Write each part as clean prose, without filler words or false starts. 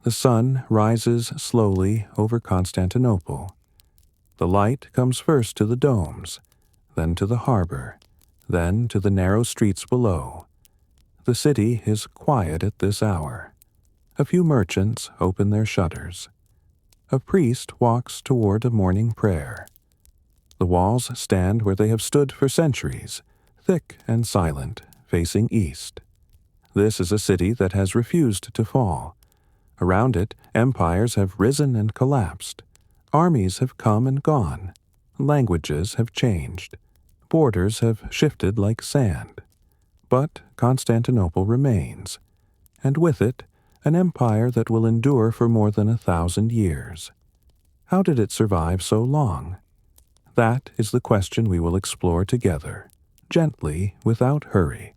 The sun rises slowly over Constantinople. The light comes first to the domes, then to the harbor, then to the narrow streets below. The city is quiet at this hour. A few merchants open their shutters. A priest walks toward a morning prayer. The walls stand where they have stood for centuries, thick and silent, facing east. This is a city that has refused to fall. Around it, empires have risen and collapsed. Armies have come and gone. Languages have changed. Borders have shifted like sand. But Constantinople remains, and with it, an empire that will endure for more than 1,000 years. How did it survive so long? That is the question we will explore together, gently, without hurry.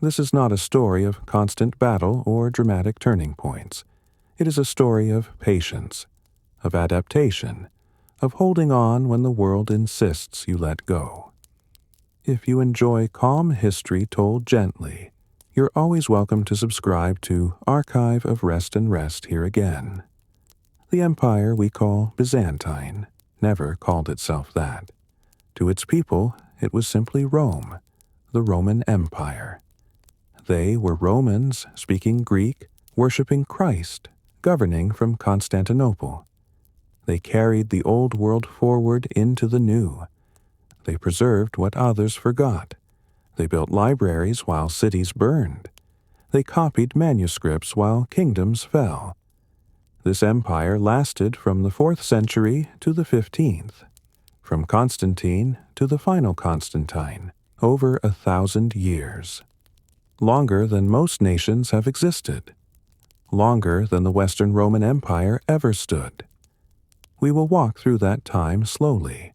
This is not a story of constant battle or dramatic turning points. It is a story of patience, of adaptation, of holding on when the world insists you let go. If you enjoy calm history told gently, you're always welcome to subscribe to Archive of Rest and Rest here again. The empire we call Byzantine never called itself that. To its people, it was simply Rome, the Roman Empire. They were Romans speaking Greek, worshiping Christ, governing from Constantinople. They carried the old world forward into the new. They preserved what others forgot. They built libraries while cities burned. They copied manuscripts while kingdoms fell. This empire lasted from the 4th century to the 15th, from Constantine to the final Constantine, over 1,000 years. Longer than most nations have existed. Longer than the Western Roman Empire ever stood. We will walk through that time slowly.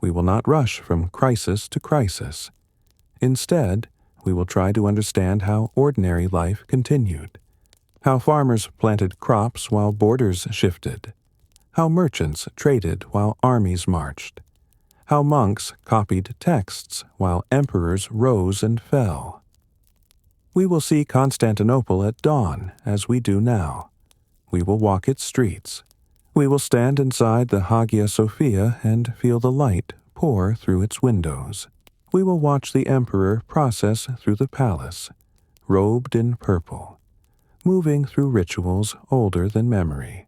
We will not rush from crisis to crisis. Instead, we will try to understand how ordinary life continued, how farmers planted crops while borders shifted, how merchants traded while armies marched, how monks copied texts while emperors rose and fell. We will see Constantinople at dawn as we do now. We will walk its streets. We will stand inside the Hagia Sophia and feel the light pour through its windows. We will watch the emperor process through the palace, robed in purple, moving through rituals older than memory.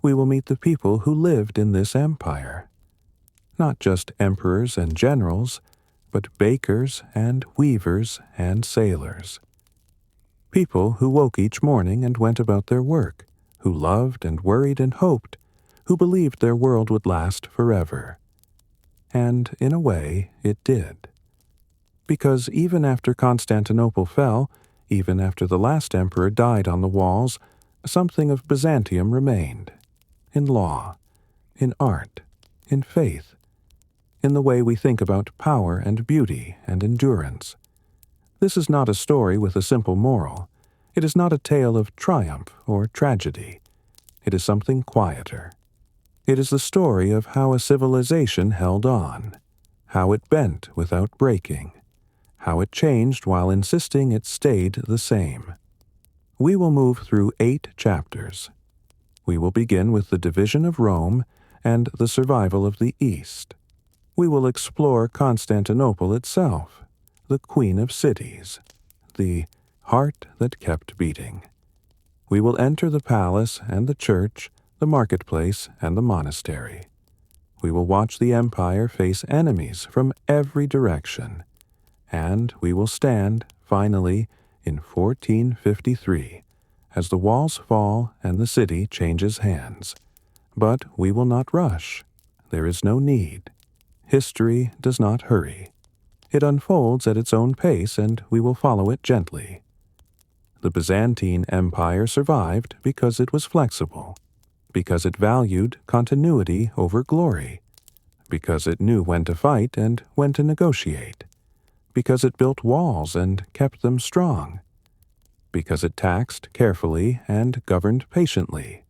We will meet the people who lived in this empire. Not just emperors and generals, but bakers and weavers and sailors. People who woke each morning and went about their work, who loved and worried and hoped, who believed their world would last forever. And, in a way, it did. Because even after Constantinople fell, even after the last emperor died on the walls, something of Byzantium remained. In law, in art, in faith, in the way we think about power and beauty and endurance. This is not a story with a simple moral. It is not a tale of triumph or tragedy. It is something quieter. It is the story of how a civilization held on, how it bent without breaking, how it changed while insisting it stayed the same. We will move through 8 chapters. We will begin with the division of Rome and the survival of the East. We will explore Constantinople itself, the queen of cities, the heart that kept beating. We will enter the palace and the church, the marketplace and the monastery. We will watch the empire face enemies from every direction, and we will stand, finally, in 1453, as the walls fall and the city changes hands. But we will not rush. There is no need. History does not hurry. It unfolds at its own pace, and we will follow it gently. The Byzantine Empire survived because it was flexible, because it valued continuity over glory, because it knew when to fight and when to negotiate, because it built walls and kept them strong, because it taxed carefully and governed patiently,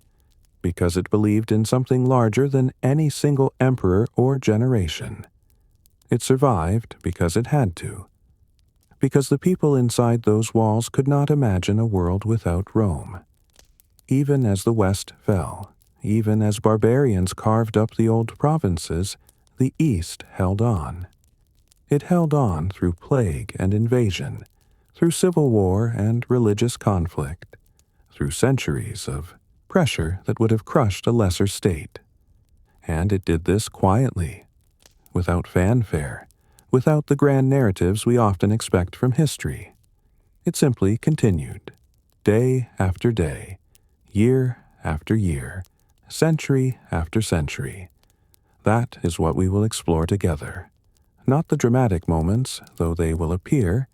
because it believed in something larger than any single emperor or generation. It survived because it had to, because the people inside those walls could not imagine a world without Rome. Even as the West fell, even as barbarians carved up the old provinces, the East held on. It held on through plague and invasion, through civil war and religious conflict, through centuries of pressure that would have crushed a lesser state. And it did this quietly, without fanfare, without the grand narratives we often expect from history. It simply continued, day after day, year after year, century after century. That is what we will explore together. Not the dramatic moments, though they will appear,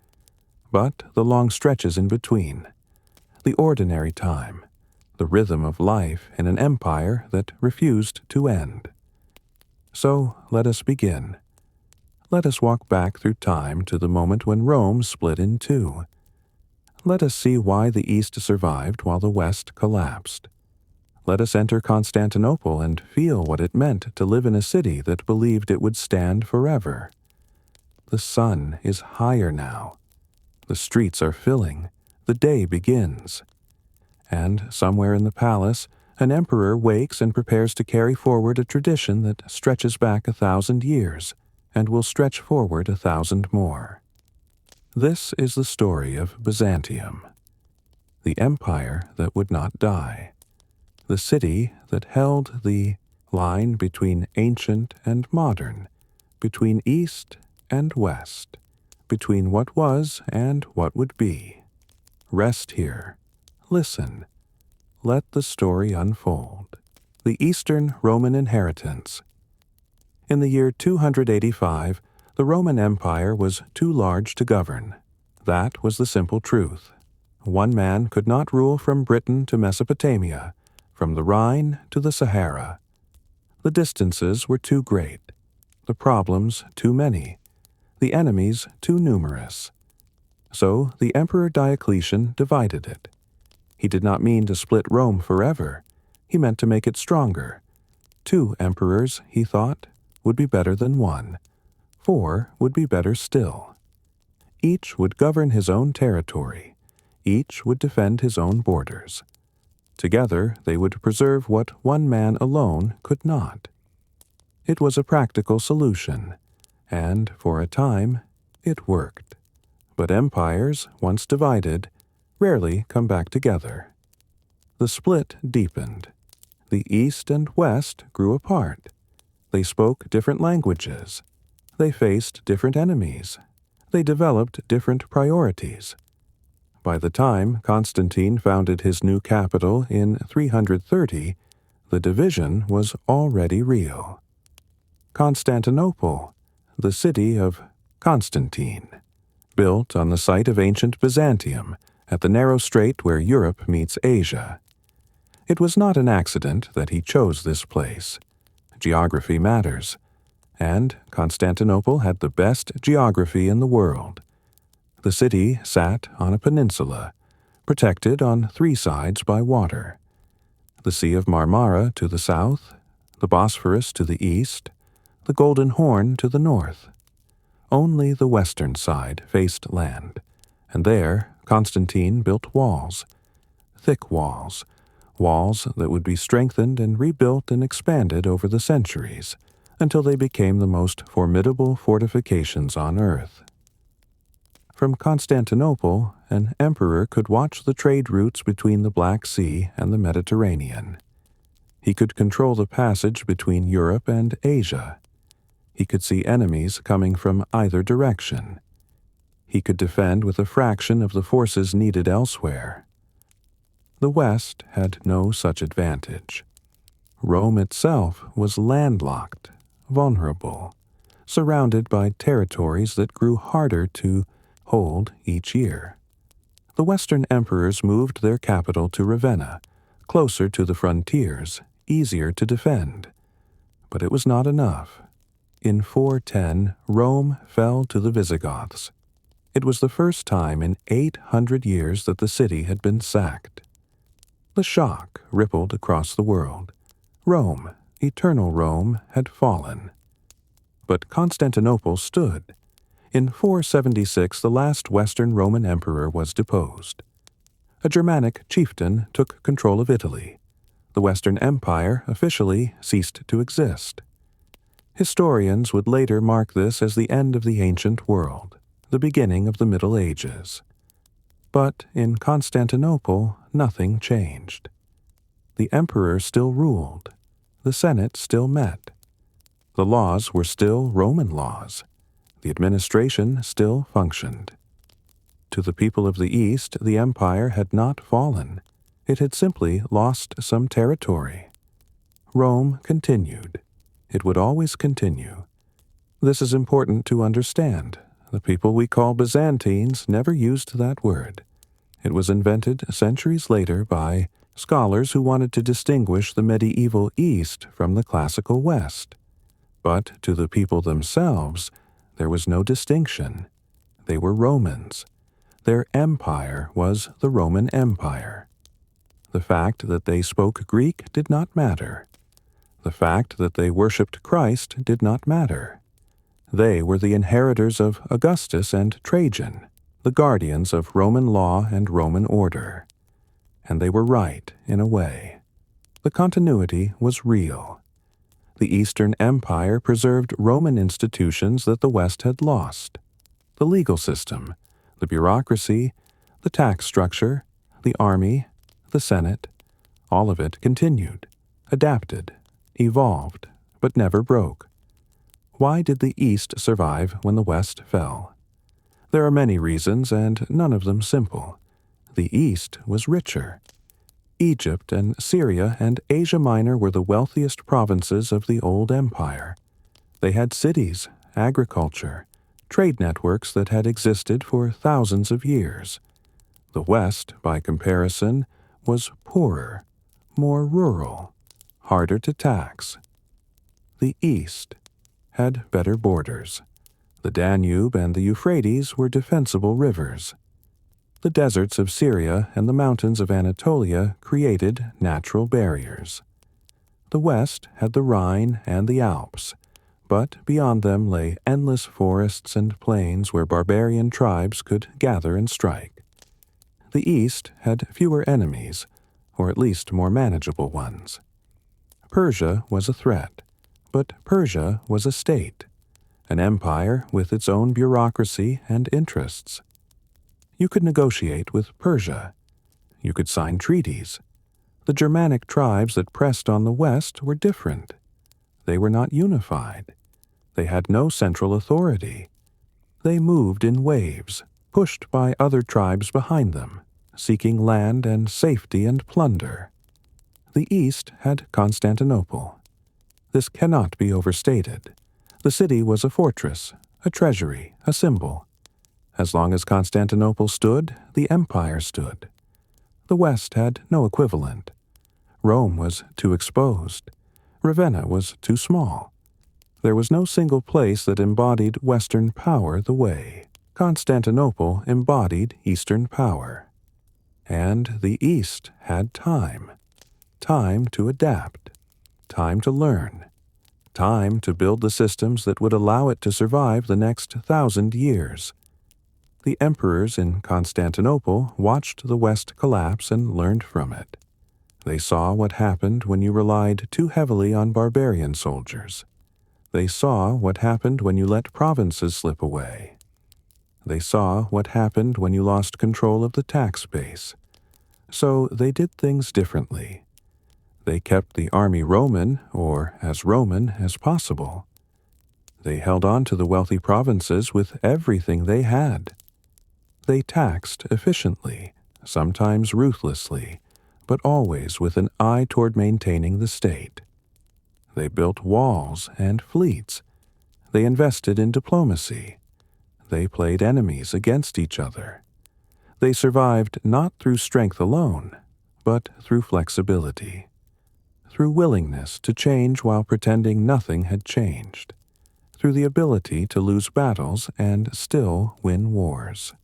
but the long stretches in between, the ordinary time, the rhythm of life in an empire that refused to end. So let us begin. Let us walk back through time to the moment when Rome split in two. Let us see why the East survived while the West collapsed. Let us enter Constantinople and feel what it meant to live in a city that believed it would stand forever. The sun is higher now. The streets are filling. The day begins. And somewhere in the palace, an emperor wakes and prepares to carry forward a tradition that stretches back 1,000 years and will stretch forward 1,000 more. This is the story of Byzantium, the empire that would not die, the city that held the line between ancient and modern, between East and West, between what was and what would be. Rest here. Listen. Let the story unfold. The Eastern Roman Inheritance. In the year 285, the Roman Empire was too large to govern. That was the simple truth. One man could not rule from Britain to Mesopotamia, from the Rhine to the Sahara. The distances were too great, the problems too many, the enemies too numerous. So the Emperor Diocletian divided it. He did not mean to split Rome forever. He meant to make it stronger. 2 emperors, he thought, would be better than 1. 4 would be better still. Each would govern his own territory. Each would defend his own borders. Together they would preserve what one man alone could not. It was a practical solution, and for a time it worked. But empires, once divided, rarely come back together. The split deepened. The East and West grew apart. They spoke different languages. They faced different enemies. They developed different priorities. By the time Constantine founded his new capital in 330, the division was already real. Constantinople, the city of Constantine, built on the site of ancient Byzantium, at the narrow strait where Europe meets Asia. It was not an accident that he chose this place. Geography matters, and Constantinople had the best geography in the world. The city sat on a peninsula, protected on 3 sides by water. The Sea of Marmara to the south, the Bosphorus to the east, the Golden Horn to the north. Only the western side faced land, and there Constantine built walls, thick walls, walls that would be strengthened and rebuilt and expanded over the centuries, until they became the most formidable fortifications on earth. From Constantinople, an emperor could watch the trade routes between the Black Sea and the Mediterranean. He could control the passage between Europe and Asia. He could see enemies coming from either direction. He could defend with a fraction of the forces needed elsewhere. The West had no such advantage. Rome itself was landlocked, vulnerable, surrounded by territories that grew harder to hold each year. The Western emperors moved their capital to Ravenna, closer to the frontiers, easier to defend. But it was not enough. In 410, Rome fell to the Visigoths. It was the first time in 800 years that the city had been sacked. The shock rippled across the world. Rome, eternal Rome, had fallen. But Constantinople stood. In 476, the last Western Roman emperor was deposed. A Germanic chieftain took control of Italy. The Western Empire officially ceased to exist. Historians would later mark this as the end of the ancient world, the beginning of the Middle Ages. But in Constantinople, nothing changed. The emperor still ruled. The Senate still met. The laws were still Roman laws. The administration still functioned. To the people of the East, the empire had not fallen. It had simply lost some territory. Rome continued. It would always continue. This is important to understand. The people we call Byzantines never used that word. It was invented centuries later by scholars who wanted to distinguish the medieval East from the classical West. But to the people themselves, there was no distinction. They were Romans. Their empire was the Roman Empire. The fact that they spoke Greek did not matter. The fact that they worshipped Christ did not matter. They were the inheritors of Augustus and Trajan, the guardians of Roman law and Roman order. And they were right, in a way. The continuity was real. The Eastern Empire preserved Roman institutions that the West had lost. The legal system, the bureaucracy, the tax structure, the army, the Senate, all of it continued, adapted, evolved, but never broke. Why did the East survive when the West fell? There are many reasons, and none of them simple. The East was richer. Egypt and Syria and Asia Minor were the wealthiest provinces of the old empire. They had cities, agriculture, trade networks that had existed for thousands of years. The West, by comparison, was poorer, more rural, harder to tax. The East had better borders. The Danube and the Euphrates were defensible rivers. The deserts of Syria and the mountains of Anatolia created natural barriers. The West had the Rhine and the Alps, but beyond them lay endless forests and plains where barbarian tribes could gather and strike. The East had fewer enemies, or at least more manageable ones. Persia was a threat, but Persia was a state, an empire with its own bureaucracy and interests. You could negotiate with Persia. You could sign treaties. The Germanic tribes that pressed on the West were different. They were not unified. They had no central authority. They moved in waves, pushed by other tribes behind them, seeking land and safety and plunder. The East had Constantinople. This cannot be overstated. The city was a fortress, a treasury, a symbol. As long as Constantinople stood, the empire stood. The West had no equivalent. Rome was too exposed. Ravenna was too small. There was no single place that embodied Western power the way Constantinople embodied Eastern power. And the East had time. Time to adapt. Time to learn. Time to build the systems that would allow it to survive the next 1,000 years. The emperors in Constantinople watched the West collapse and learned from it. They saw what happened when you relied too heavily on barbarian soldiers. They saw what happened when you let provinces slip away. They saw what happened when you lost control of the tax base. So they did things differently. They kept the army Roman, or as Roman as possible. They held on to the wealthy provinces with everything they had. They taxed efficiently, sometimes ruthlessly, but always with an eye toward maintaining the state. They built walls and fleets. They invested in diplomacy. They played enemies against each other. They survived not through strength alone, but through flexibility, through willingness to change while pretending nothing had changed, through the ability to lose battles and still win wars.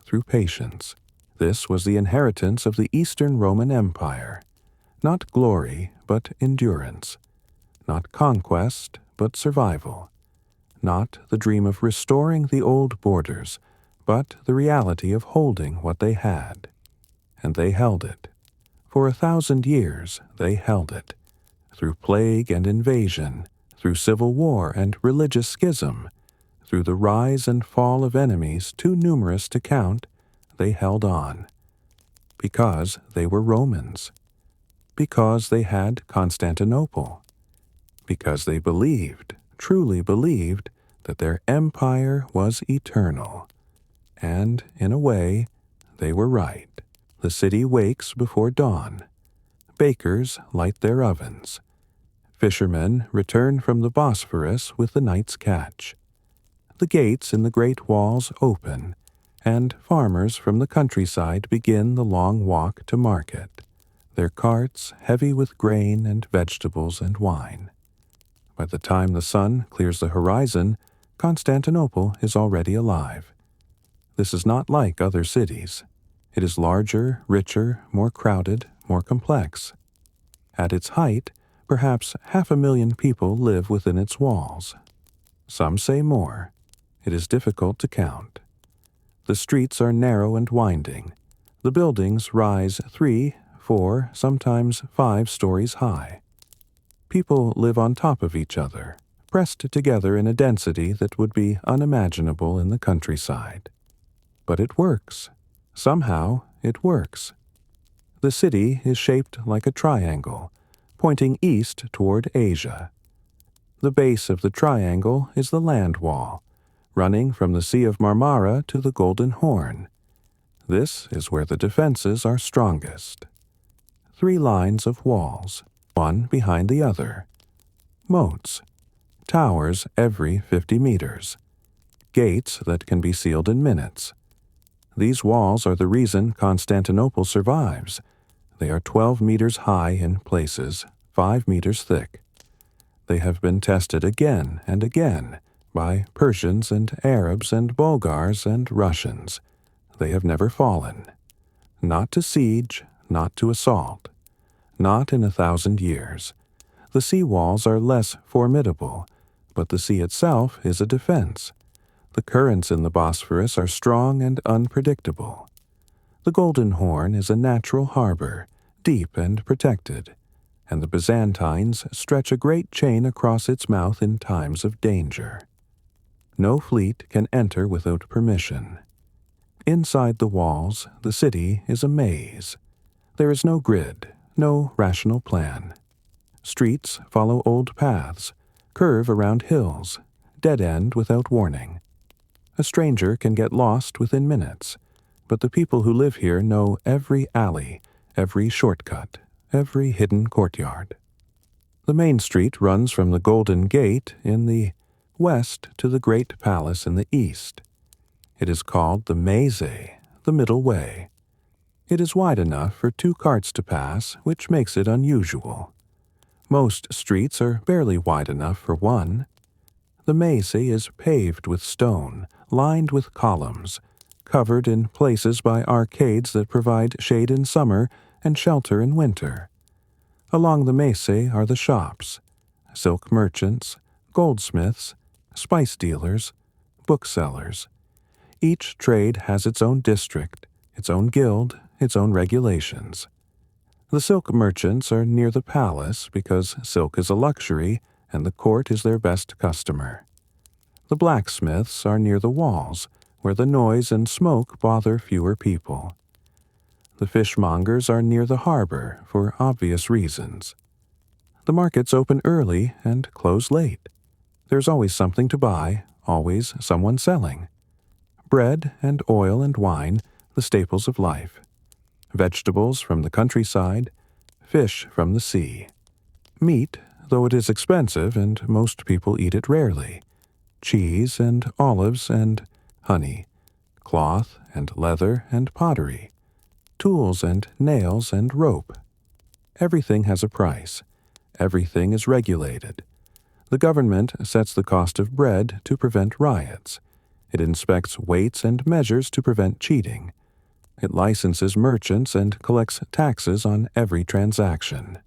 Through patience. This was the inheritance of the Eastern Roman Empire. Not glory, but endurance. Not conquest, but survival. Not the dream of restoring the old borders, but the reality of holding what they had. and they held it. For 1,000 years they held it. Through plague and invasion, through civil war and religious schism, through the rise and fall of enemies too numerous to count, they held on. Because they were Romans. Because they had Constantinople. Because they believed, truly believed, that their empire was eternal. And, in a way, they were right. The city wakes before dawn. Bakers light their ovens. Fishermen return from the Bosphorus with the night's catch. The gates in the great walls open, and farmers from the countryside begin the long walk to market, their carts heavy with grain and vegetables and wine. By the time the sun clears the horizon, Constantinople is already alive. This is not like other cities. It is larger, richer, more crowded, more complex. At its height, perhaps 500,000 people live within its walls. Some say more. It is difficult to count. The streets are narrow and winding. The buildings rise 3, 4, sometimes 5 stories high. People live on top of each other, pressed together in a density that would be unimaginable in the countryside. But it works. Somehow it works. The city is shaped like a triangle, pointing east toward Asia. The base of the triangle is the land wall, running from the Sea of Marmara to the Golden Horn. This is where the defenses are strongest. 3 lines of walls, one behind the other. Moats, towers every 50 meters. Gates that can be sealed in minutes. These walls are the reason Constantinople survives. They are 12 meters high in places, 5 meters thick. They have been tested again and again by Persians and Arabs and Bulgars and Russians. They have never fallen. Not to siege, not to assault. Not in 1,000 years. The sea walls are less formidable, but the sea itself is a defense. The currents in the Bosphorus are strong and unpredictable. The Golden Horn is a natural harbor, deep and protected, and the Byzantines stretch a great chain across its mouth in times of danger. No fleet can enter without permission. Inside the walls, the city is a maze. There is no grid, no rational plan. Streets follow old paths, curve around hills, dead-end without warning. A stranger can get lost within minutes, but the people who live here know every alley, every shortcut, every hidden courtyard. The main street runs from the Golden Gate in the west to the Great Palace in the east. It is called the Maze, the middle way. It is wide enough for 2 carts to pass, which makes it unusual. Most streets are barely wide enough for one. The Maze is paved with stone, lined with columns, covered in places by arcades that provide shade in summer and shelter in winter. Along the Maze are the shops, silk merchants, goldsmiths, spice dealers, booksellers. Each trade has its own district, its own guild, its own regulations. The silk merchants are near the palace because silk is a luxury and the court is their best customer. The blacksmiths are near the walls, where the noise and smoke bother fewer people. The fishmongers are near the harbor for obvious reasons. The markets open early and close late. There's always something to buy, always someone selling. Bread and oil and wine, the staples of life. Vegetables from the countryside, fish from the sea. Meat, though it is expensive and most people eat it rarely. Cheese and olives and honey. Cloth and leather and pottery. Tools and nails and rope. Everything has a price. Everything is regulated. The government sets the cost of bread to prevent riots. It inspects weights and measures to prevent cheating. It licenses merchants and collects taxes on every transaction.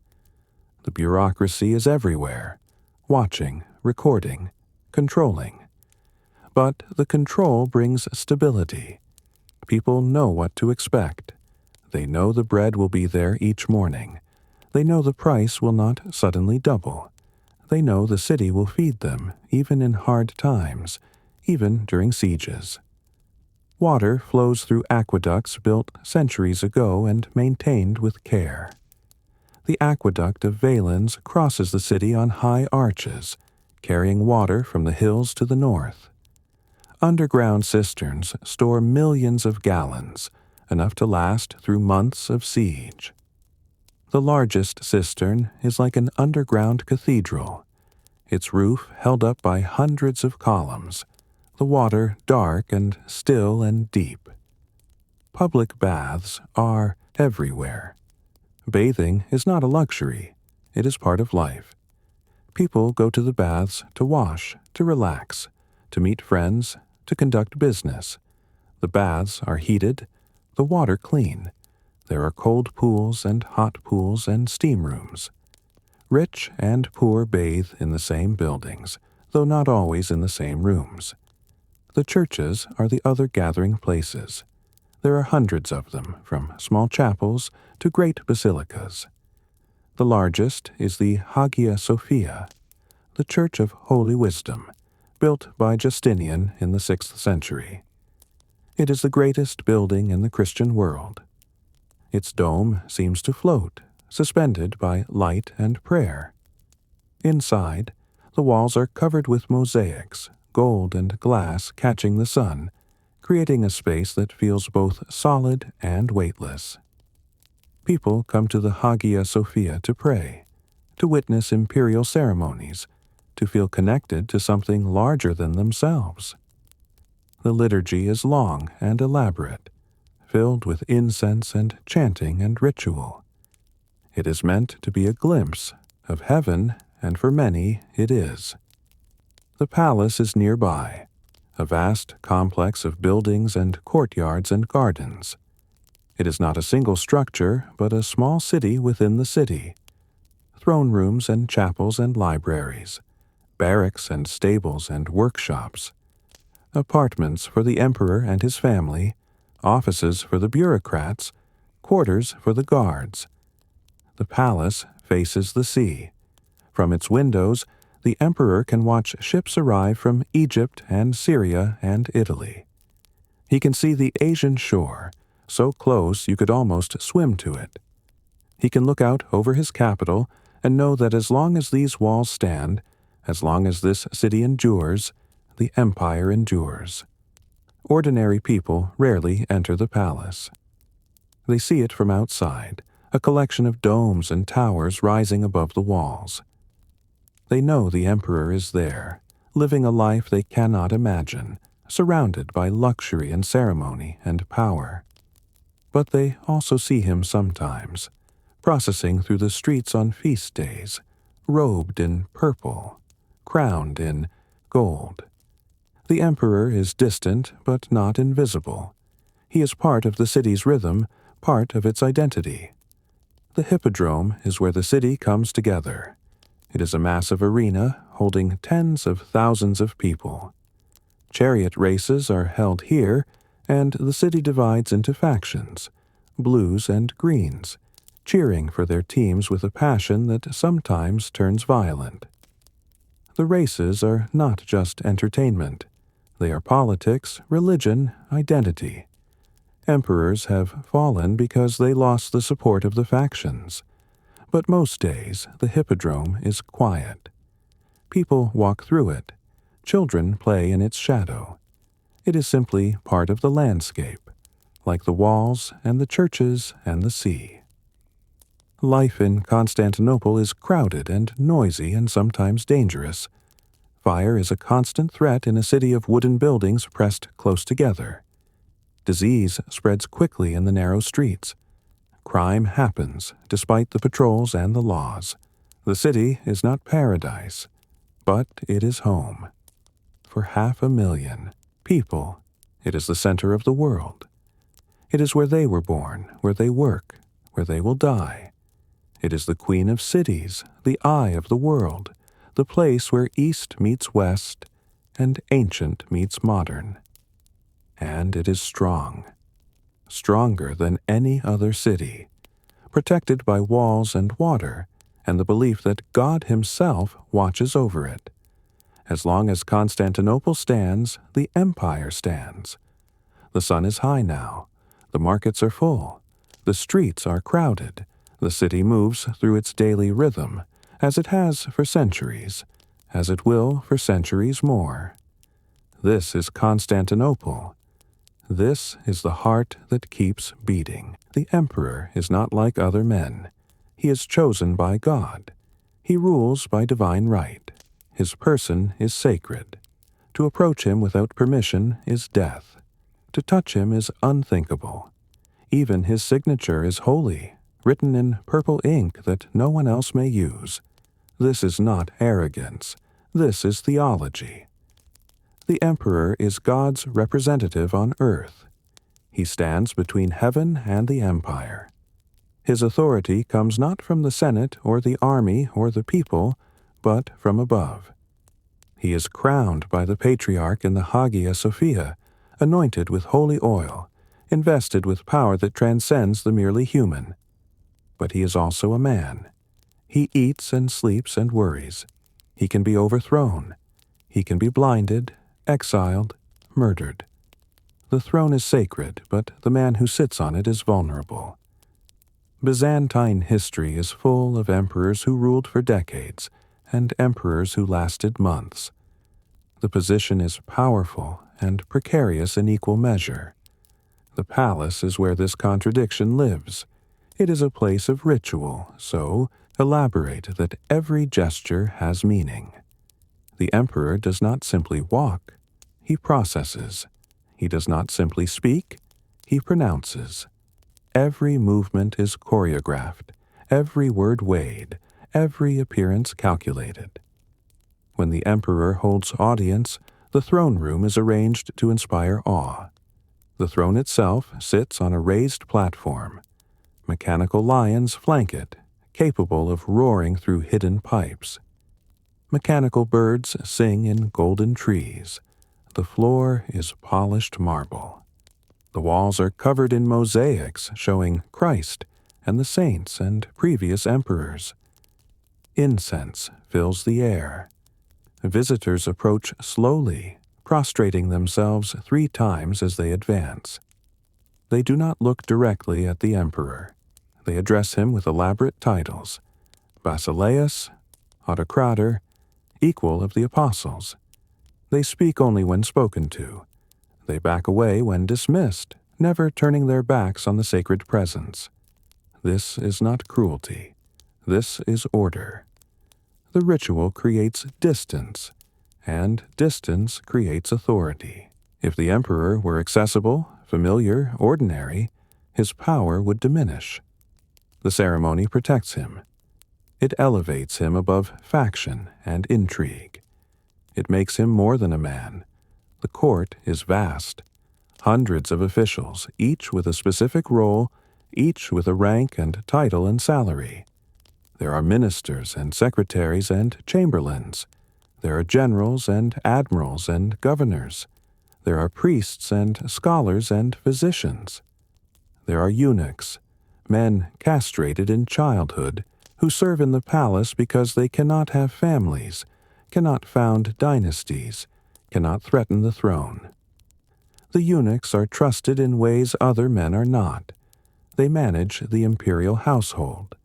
The bureaucracy is everywhere, watching, recording, controlling. But the control brings stability. People know what to expect. They know the bread will be there each morning. They know the price will not suddenly double. They know the city will feed them, even in hard times, even during sieges. Water flows through aqueducts built centuries ago and maintained with care. The aqueduct of Valens crosses the city on high arches, carrying water from the hills to the north. Underground cisterns store millions of gallons, enough to last through months of siege. The largest cistern is like an underground cathedral, its roof held up by hundreds of columns, the water dark and still and deep. Public baths are everywhere. Bathing is not a luxury, it is part of life. People go to the baths to wash, to relax, to meet friends, to conduct business. The baths are heated, the water clean. There are cold pools and hot pools and steam rooms. Rich and poor bathe in the same buildings, though not always in the same rooms. The churches are the other gathering places. There are hundreds of them, from small chapels to great basilicas. The largest is the Hagia Sophia, the Church of Holy Wisdom, built by Justinian in the 6th century. It is the greatest building in the Christian world. Its dome seems to float, suspended by light and prayer. Inside, the walls are covered with mosaics, gold and glass catching the sun, creating a space that feels both solid and weightless. People come to the Hagia Sophia to pray, to witness imperial ceremonies, to feel connected to something larger than themselves. The liturgy is long and elaborate, filled with incense and chanting and ritual. It is meant to be a glimpse of heaven, and for many it is. The palace is nearby, a vast complex of buildings and courtyards and gardens. It is not a single structure, but a small city within the city. Throne rooms and chapels and libraries, barracks and stables and workshops, apartments for the emperor and his family, offices for the bureaucrats, quarters for the guards. The palace faces the sea. From its windows, the emperor can watch ships arrive from Egypt and Syria and Italy. He can see the Asian shore, so close you could almost swim to it. He can look out over his capital and know that as long as these walls stand, as long as this city endures, the empire endures. Ordinary people rarely enter the palace. They see it from outside, a collection of domes and towers rising above the walls. They know the emperor is there, living a life they cannot imagine, surrounded by luxury and ceremony and power. But they also see him sometimes, processing through the streets on feast days, robed in purple, crowned in gold. The emperor is distant but not invisible. He is part of the city's rhythm, part of its identity. The hippodrome is where the city comes together. It is a massive arena holding tens of thousands of people. Chariot races are held here, and the city divides into factions, blues and greens, cheering for their teams with a passion that sometimes turns violent. The races are not just entertainment. They are politics, religion, identity. Emperors have fallen because they lost the support of the factions. But most days, the hippodrome is quiet. People walk through it. Children play in its shadow. It is simply part of the landscape, like the walls and the churches and the sea. Life in Constantinople is crowded and noisy and sometimes dangerous. Fire is a constant threat in a city of wooden buildings pressed close together. Disease spreads quickly in the narrow streets. Crime happens despite the patrols and the laws. The city is not paradise, but it is home. For 500,000 people, it is the center of the world. It is where they were born, where they work, where they will die. It is the queen of cities, the eye of the world, the place where East meets West and ancient meets modern. And it is strong. stronger than any other city, protected by walls and water, and the belief that God Himself watches over it. As long as Constantinople stands, the empire stands. The sun is high now. The markets are full. The streets are crowded. The city moves through its daily rhythm, as it has for centuries, as it will for centuries more. This is Constantinople. This is the heart that keeps beating. The emperor is not like other men. He is chosen by God. He rules by divine right. His person is sacred. To approach him without permission is death. To touch him is unthinkable. Even his signature is holy, written in purple ink that no one else may use. This is not arrogance. This is theology. The emperor is God's representative on earth. He stands between heaven and the empire. His authority comes not from the Senate or the army or the people, but from above. He is crowned by the patriarch in the Hagia Sophia, anointed with holy oil, invested with power that transcends the merely human. But he is also a man. He eats and sleeps and worries. He can be overthrown. He can be blinded, exiled, murdered. The throne is sacred, but the man who sits on it is vulnerable. Byzantine history is full of emperors who ruled for decades and emperors who lasted months. The position is powerful and precarious in equal measure. The palace is where this contradiction lives. It is a place of ritual, so elaborate that every gesture has meaning. The emperor does not simply walk, he processes. He does not simply speak, he pronounces. Every movement is choreographed, every word weighed, every appearance calculated. When the emperor holds audience, the throne room is arranged to inspire awe. The throne itself sits on a raised platform. Mechanical lions flank it, capable of roaring through hidden pipes. Mechanical birds sing in golden trees. The floor is polished marble. The walls are covered in mosaics showing Christ and the saints and previous emperors. Incense fills the air. Visitors approach slowly, prostrating themselves 3 times as they advance. They do not look directly at the emperor. They address him with elaborate titles: Basileus, Autocrator, equal of the apostles. They speak only when spoken to. They back away when dismissed, never turning their backs on the sacred presence. This is not cruelty. This is order. The ritual creates distance, and distance creates authority. If the emperor were accessible, familiar, ordinary, his power would diminish. The ceremony protects him. It elevates him above faction and intrigue. It makes him more than a man. The court is vast. Hundreds of officials, each with a specific role, each with a rank and title and salary. There are ministers and secretaries and chamberlains. There are generals and admirals and governors. There are priests and scholars and physicians. There are eunuchs, men castrated in childhood, who serve in the palace because they cannot have families, cannot found dynasties, cannot threaten the throne. The eunuchs are trusted in ways other men are not. They manage the imperial household.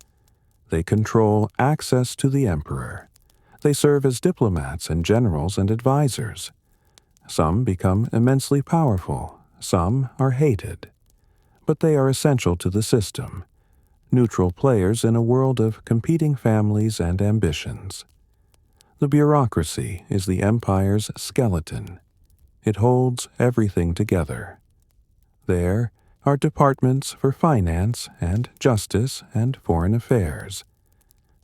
They control access to the emperor. They serve as diplomats and generals and advisors. Some become immensely powerful, some are hated. But they are essential to the system, neutral players in a world of competing families and ambitions. The bureaucracy is the empire's skeleton. It holds everything together. There are departments for finance and justice and foreign affairs.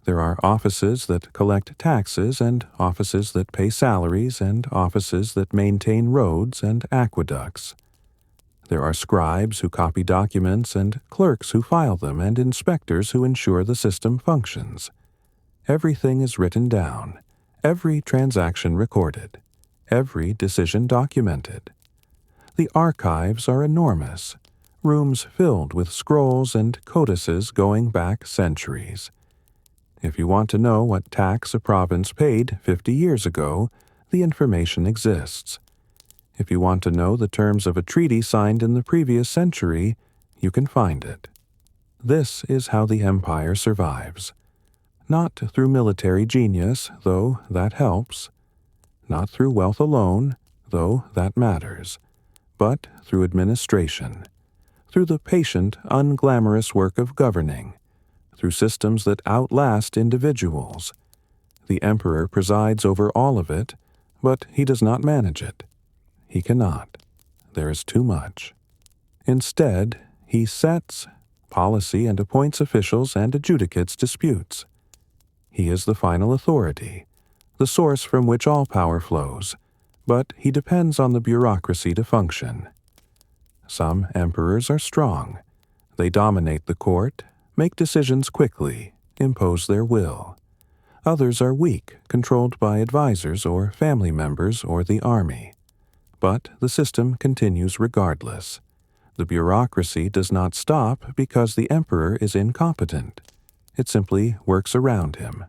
There are offices that collect taxes and offices that pay salaries and offices that maintain roads and aqueducts. There are scribes who copy documents and clerks who file them and inspectors who ensure the system functions. Everything is written down, every transaction recorded, every decision documented. The archives are enormous. rooms filled with scrolls and codices going back centuries. If you want to know what tax a province paid 50 years ago, the information exists. If you want to know the terms of a treaty signed in the previous century, you can find it. This is how the empire survives. Not through military genius, though that helps. Not through wealth alone, though that matters. But through administration. Through the patient, unglamorous work of governing. Through systems that outlast individuals. The emperor presides over all of it, but he does not manage it. He cannot. There is too much. Instead, he sets policy and appoints officials and adjudicates disputes. He is the final authority, the source from which all power flows, but he depends on the bureaucracy to function. Some emperors are strong. They dominate the court, make decisions quickly, impose their will. Others are weak, controlled by advisors or family members or the army. But the system continues regardless. The bureaucracy does not stop because the emperor is incompetent. It simply works around him.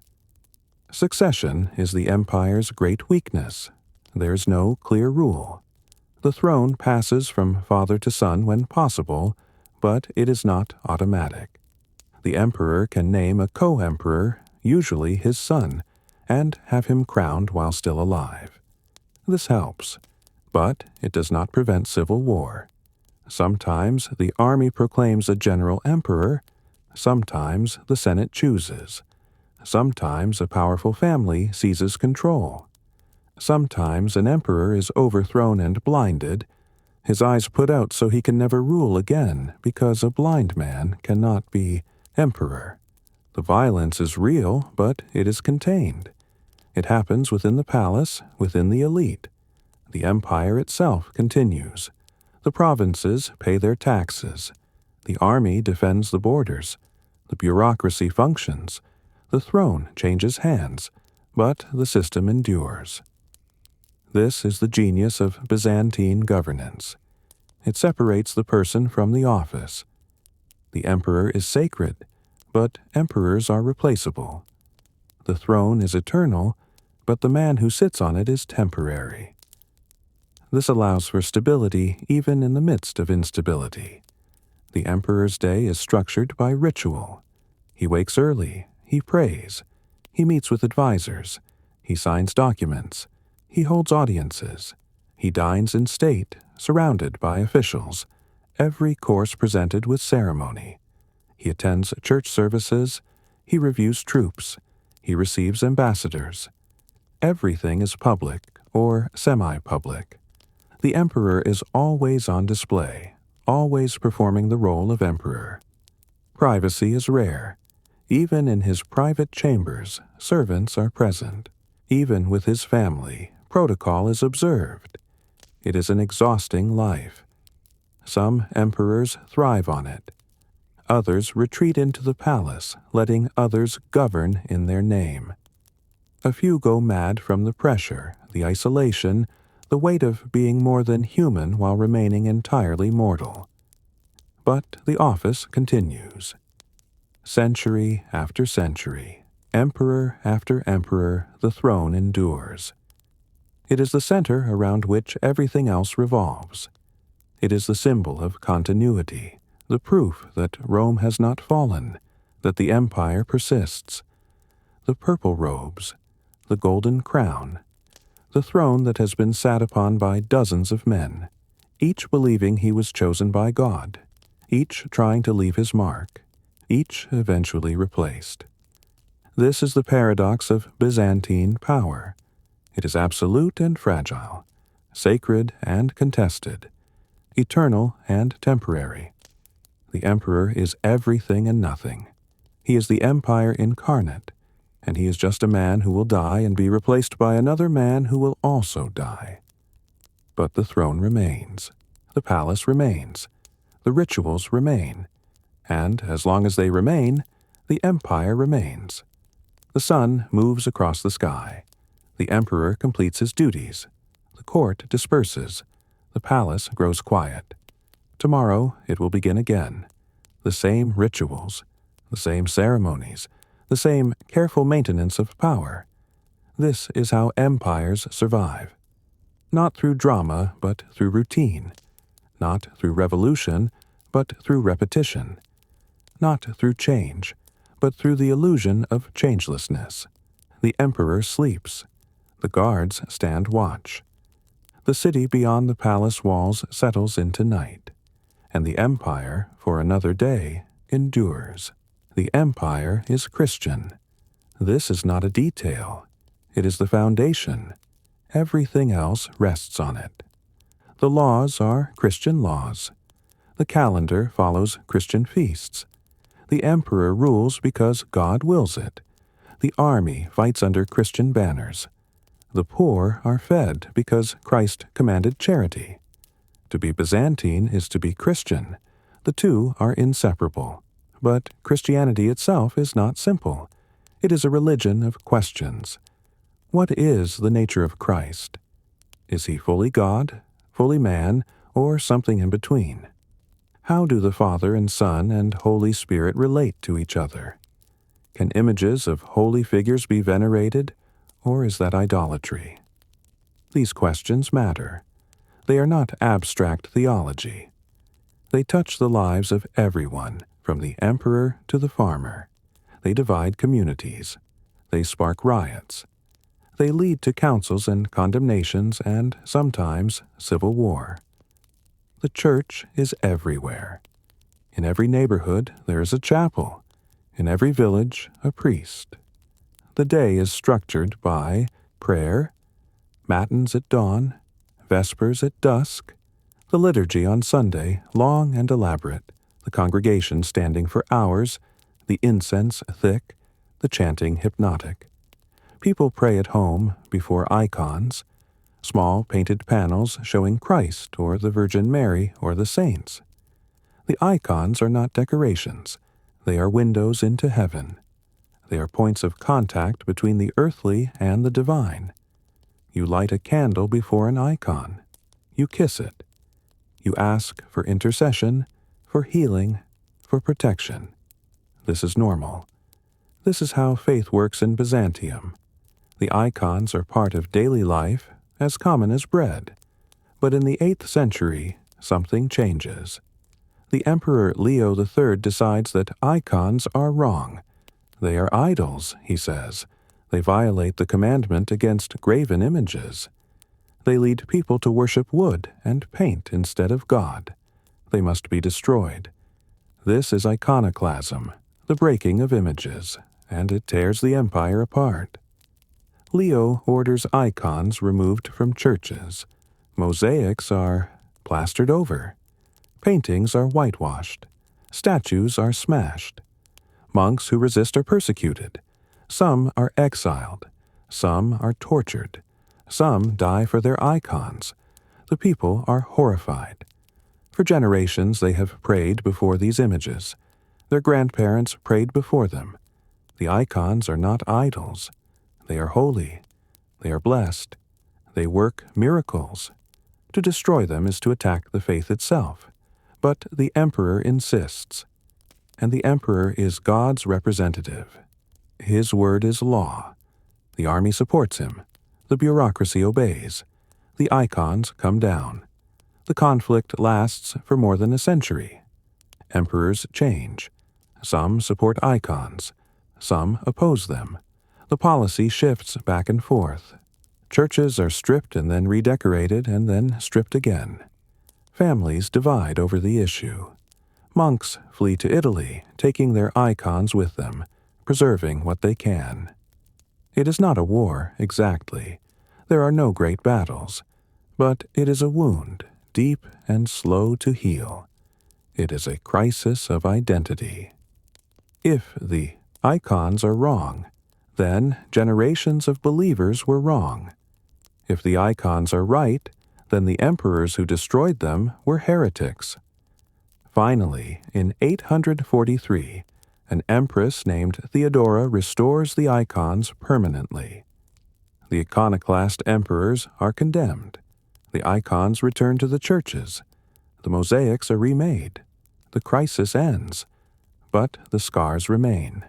Succession is the empire's great weakness. There is no clear rule. The throne passes from father to son when possible, but it is not automatic. The emperor can name a co-emperor, usually his son, and have him crowned while still alive. This helps, but it does not prevent civil war. Sometimes the army proclaims a general emperor, sometimes the Senate chooses. Sometimes a powerful family seizes control. Sometimes an emperor is overthrown and blinded, his eyes put out so he can never rule again because a blind man cannot be emperor. The violence is real, but it is contained. It happens within the palace, within the elite. The empire itself continues. The provinces pay their taxes. The army defends the borders. The bureaucracy functions. The throne changes hands, but the system endures. This is the genius of Byzantine governance. It separates the person from the office. The emperor is sacred, but emperors are replaceable. The throne is eternal, but the man who sits on it is temporary. This allows for stability even in the midst of instability. The emperor's day is structured by ritual. He wakes early, he prays, he meets with advisors, he signs documents, he holds audiences, he dines in state, surrounded by officials, every course presented with ceremony. He attends church services, he reviews troops, he receives ambassadors. Everything is public or semi-public. The emperor is always on display, always performing the role of emperor. Privacy is rare. Even in his private chambers, servants are present. Even with his family, protocol is observed. It is an exhausting life. Some emperors thrive on it. Others retreat into the palace, letting others govern in their name. A few go mad from the pressure, the isolation, the weight of being more than human while remaining entirely mortal. But the office continues. Century after century, emperor after emperor, the throne endures. It is the center around which everything else revolves. It is the symbol of continuity, the proof that Rome has not fallen, that the empire persists. The purple robes, the golden crown, the throne that has been sat upon by dozens of men, each believing he was chosen by God, each trying to leave his mark, each eventually replaced. This is the paradox of Byzantine power. It is absolute and fragile, sacred and contested, eternal and temporary. The emperor is everything and nothing. He is the empire incarnate, and he is just a man who will die and be replaced by another man who will also die. But the throne remains, the palace remains, the rituals remain, and as long as they remain, the empire remains. The sun moves across the sky. The emperor completes his duties. The court disperses. The palace grows quiet. Tomorrow it will begin again. The same rituals, the same ceremonies, the same careful maintenance of power. This is how empires survive. Not through drama, but through routine. Not through revolution, but through repetition. Not through change, but through the illusion of changelessness. The emperor sleeps. The guards stand watch. The city beyond the palace walls settles into night, and the empire, for another day, endures. The empire is Christian. This is not a detail. It is the foundation. Everything else rests on it. The laws are Christian laws. The calendar follows Christian feasts. The emperor rules because God wills it. The army fights under Christian banners. The poor are fed because Christ commanded charity. To be Byzantine is to be Christian. The two are inseparable. But Christianity itself is not simple. It is a religion of questions. What is the nature of Christ? Is he fully God, fully man, or something in between? How do the Father and Son and Holy Spirit relate to each other? Can images of holy figures be venerated, or is that idolatry? These questions matter. They are not abstract theology. They touch the lives of everyone, from the emperor to the farmer. They divide communities. They spark riots. They lead to councils and condemnations and, sometimes, civil war. The church is everywhere. In every neighborhood there is a chapel. In every village, a priest. The day is structured by prayer, matins at dawn, vespers at dusk, the liturgy on Sunday, long and elaborate, the congregation standing for hours, the incense thick, the chanting hypnotic. People pray at home before icons, small painted panels showing Christ or the Virgin Mary or the saints. The icons are not decorations. They are windows into heaven. They are points of contact between the earthly and the divine. You light a candle before an icon. You kiss it. You ask for intercession, for healing, for protection. This is normal. This is how faith works in Byzantium. The icons are part of daily life, as common as bread. But in the 8th century, something changes. The Emperor Leo III decides that icons are wrong. They are idols, he says. They violate the commandment against graven images. They lead people to worship wood and paint instead of God. They must be destroyed. This is iconoclasm, the breaking of images, and it tears the empire apart. Leo orders icons removed from churches. Mosaics are plastered over. Paintings are whitewashed. Statues are smashed. Monks who resist are persecuted. Some are exiled. Some are tortured. Some die for their icons. The people are horrified. For generations they have prayed before these images. Their grandparents prayed before them. The icons are not idols. They are holy. They are blessed. They work miracles. To destroy them is to attack the faith itself. But the emperor insists. And the emperor is God's representative. His word is law. The army supports him. The bureaucracy obeys. The icons come down. The conflict lasts for more than a century. Emperors change. Some support icons. Some oppose them. The policy shifts back and forth. Churches are stripped and then redecorated and then stripped again. Families divide over the issue. Monks flee to Italy, taking their icons with them, preserving what they can. It is not a war, exactly. There are no great battles. But it is a wound, deep and slow to heal. It is a crisis of identity. If the icons are wrong, then generations of believers were wrong. If the icons are right, then the emperors who destroyed them were heretics. Finally, in 843, an empress named Theodora restores the icons permanently. The iconoclast emperors are condemned. The icons return to the churches. The mosaics are remade. The crisis ends, but the scars remain.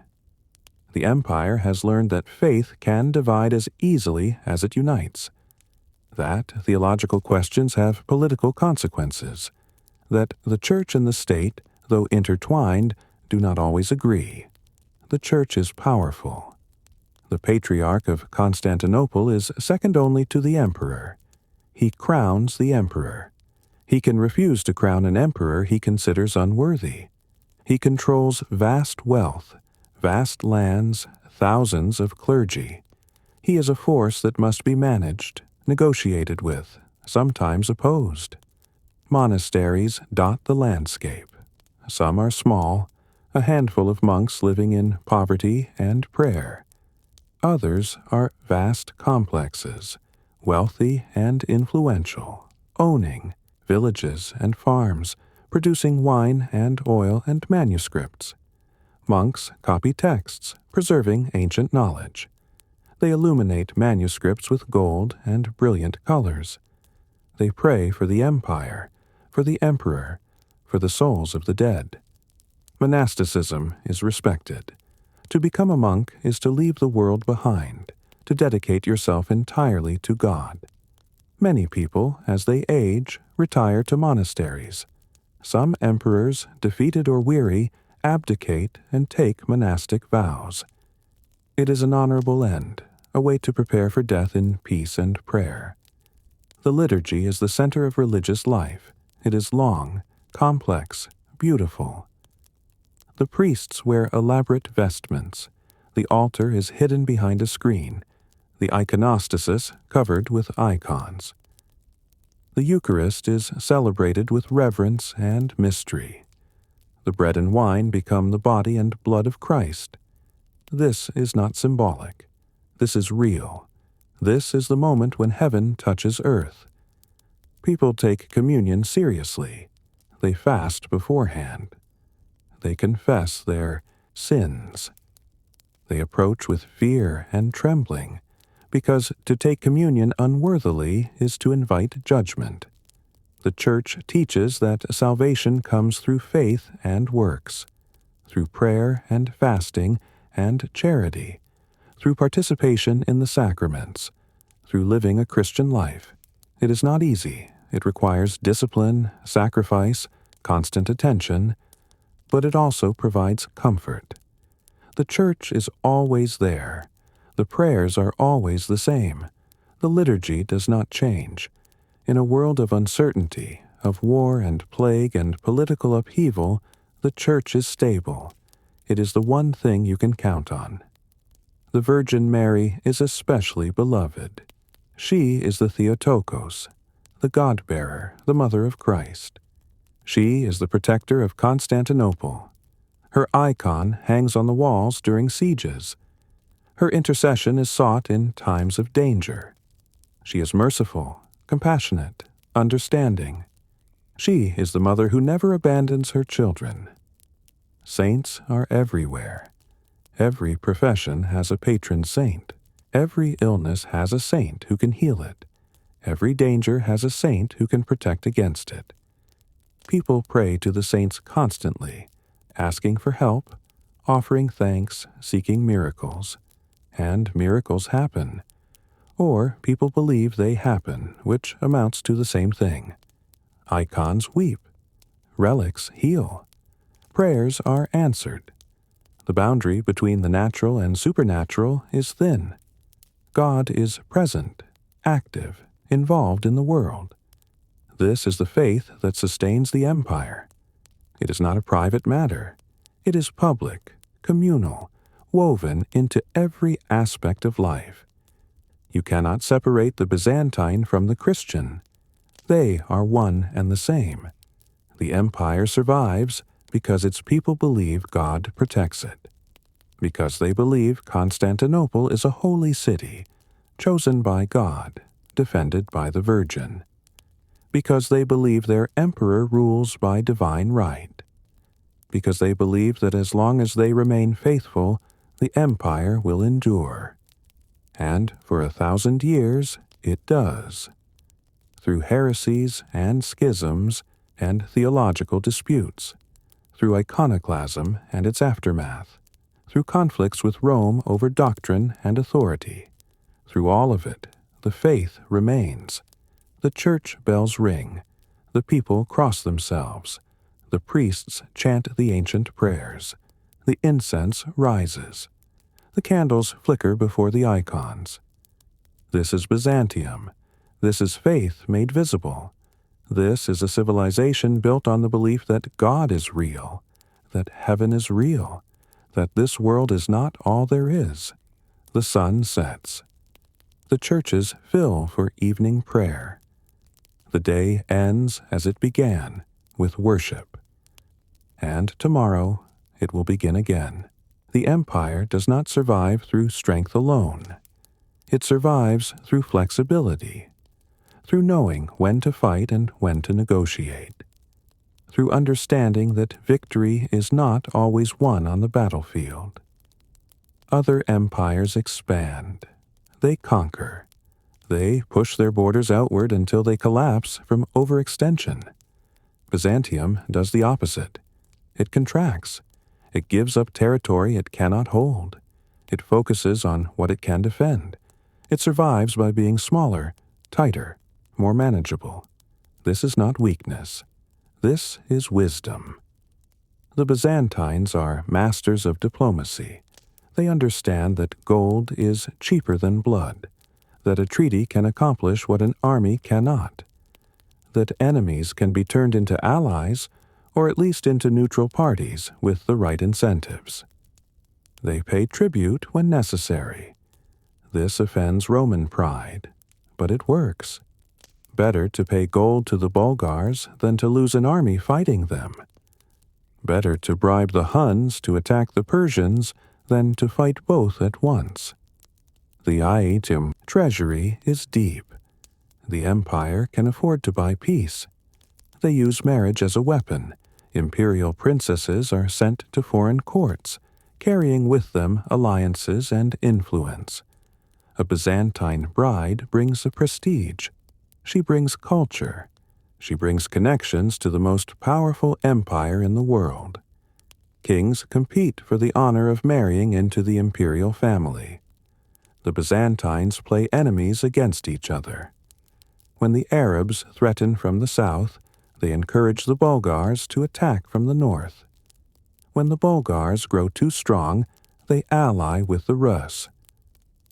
The empire has learned that faith can divide as easily as it unites, that theological questions have political consequences, that the church and the state, though intertwined, do not always agree. The church is powerful. The patriarch of Constantinople is second only to the emperor. He crowns the emperor. He can refuse to crown an emperor he considers unworthy. He controls vast wealth, vast lands, thousands of clergy. He is a force that must be managed, negotiated with, sometimes opposed. Monasteries dot the landscape. Some are small, a handful of monks living in poverty and prayer. Others are vast complexes, wealthy and influential, owning villages and farms, producing wine and oil and manuscripts. Monks copy texts, preserving ancient knowledge. They illuminate manuscripts with gold and brilliant colors. They pray for the empire, for the emperor, for the souls of the dead. Monasticism is respected. To become a monk is to leave the world behind, to dedicate yourself entirely to God. Many people, as they age, retire to monasteries. Some emperors, defeated or weary, abdicate and take monastic vows. It is an honorable end, a way to prepare for death in peace and prayer. The liturgy is the center of religious life. It is long, complex, beautiful. The priests wear elaborate vestments. The altar is hidden behind a screen, the iconostasis covered with icons. The Eucharist is celebrated with reverence and mystery. The bread and wine become the body and blood of Christ. This is not symbolic. This is real. This is the moment when heaven touches earth. People take communion seriously. They fast beforehand. They confess their sins. They approach with fear and trembling, because to take communion unworthily is to invite judgment. The Church teaches that salvation comes through faith and works, through prayer and fasting and charity, through participation in the sacraments, through living a Christian life. It is not easy. It requires discipline, sacrifice, constant attention, but it also provides comfort. The Church is always there. The prayers are always the same. The liturgy does not change. In a world of uncertainty, of war and plague and political upheaval, the Church is stable. It is the one thing you can count on. The Virgin Mary is especially beloved. She is the Theotokos, the God-bearer, the Mother of Christ. She is the protector of Constantinople. Her icon hangs on the walls during sieges. Her intercession is sought in times of danger. She is merciful, compassionate, understanding. She is the mother who never abandons her children. Saints are everywhere. Every profession has a patron saint. Every illness has a saint who can heal it. Every danger has a saint who can protect against it. People pray to the saints constantly, asking for help, offering thanks, seeking miracles. And miracles happen. Or people believe they happen, which amounts to the same thing. Icons weep. Relics heal. Prayers are answered. The boundary between the natural and supernatural is thin. God is present, active, involved in the world. This is the faith that sustains the empire. It is not a private matter. It is public, communal, woven into every aspect of life. You cannot separate the Byzantine from the Christian. They are one and the same. The empire survives because its people believe God protects it. Because they believe Constantinople is a holy city, chosen by God, defended by the Virgin. Because they believe their emperor rules by divine right. Because they believe that as long as they remain faithful, the empire will endure. And for 1,000 years it does. Through heresies and schisms, and theological disputes, through iconoclasm and its aftermath, through conflicts with Rome over doctrine and authority. Through all of it, the faith remains. The church bells ring, the people cross themselves, the priests chant the ancient prayers, the incense rises, the candles flicker before the icons. This is Byzantium. This is faith made visible. This is a civilization built on the belief that God is real, that heaven is real, that this world is not all there is. The sun sets. The churches fill for evening prayer. The day ends as it began, with worship. And tomorrow it will begin again. The empire does not survive through strength alone. It survives through flexibility, through knowing when to fight and when to negotiate, through understanding that victory is not always won on the battlefield. Other empires expand. They conquer. They push their borders outward until they collapse from overextension. Byzantium does the opposite. It contracts. It gives up territory it cannot hold. It focuses on what it can defend. It survives by being smaller, tighter, more manageable. This is not weakness. This is wisdom. The Byzantines are masters of diplomacy. They understand that gold is cheaper than blood, that a treaty can accomplish what an army cannot, that enemies can be turned into allies, or at least into neutral parties with the right incentives. They pay tribute when necessary. This offends Roman pride, but it works. Better to pay gold to the Bulgars than to lose an army fighting them. Better to bribe the Huns to attack the Persians than to fight both at once. The Byzantium treasury is deep. The empire can afford to buy peace. They use marriage as a weapon. Imperial princesses are sent to foreign courts, carrying with them alliances and influence. A Byzantine bride brings a prestige. She brings culture. She brings connections to the most powerful empire in the world. Kings compete for the honor of marrying into the imperial family. The Byzantines play enemies against each other. When the Arabs threaten from the south, they encourage the Bulgars to attack from the north. When the Bulgars grow too strong, they ally with the Rus.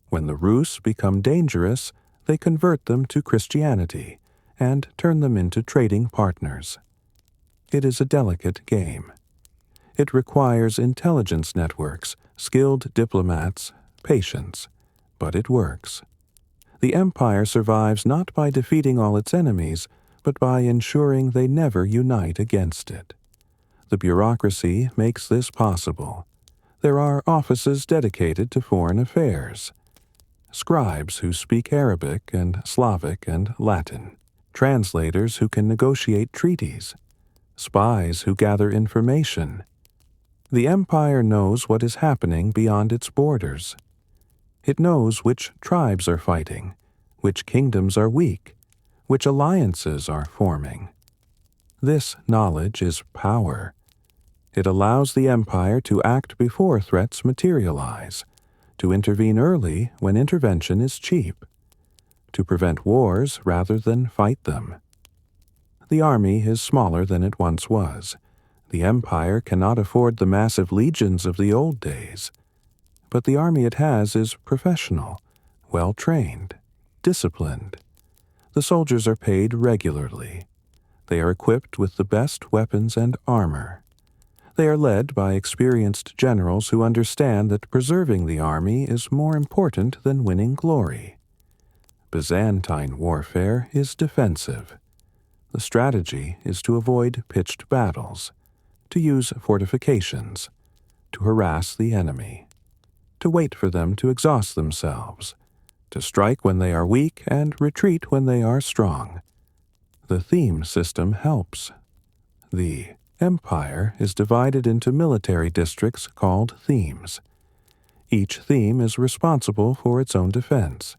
When the Rus become dangerous, they convert them to Christianity and turn them into trading partners. It is a delicate game. It requires intelligence networks, skilled diplomats, patience, but it works. The empire survives not by defeating all its enemies, but by ensuring they never unite against it. The bureaucracy makes this possible. There are offices dedicated to foreign affairs. Scribes who speak Arabic and Slavic and Latin. Translators who can negotiate treaties. Spies who gather information. The empire knows what is happening beyond its borders. It knows which tribes are fighting, which kingdoms are weak, which alliances are forming. This knowledge is power. It allows the empire to act before threats materialize, to intervene early when intervention is cheap, to prevent wars rather than fight them. The army is smaller than it once was. The empire cannot afford the massive legions of the old days. But the army it has is professional, well-trained, disciplined. The soldiers are paid regularly. They are equipped with the best weapons and armor. They are led by experienced generals who understand that preserving the army is more important than winning glory. Byzantine warfare is defensive. The strategy is to avoid pitched battles, to use fortifications, to harass the enemy, to wait for them to exhaust themselves, to strike when they are weak and retreat when they are strong. The theme system helps. The empire is divided into military districts called themes. Each theme is responsible for its own defense.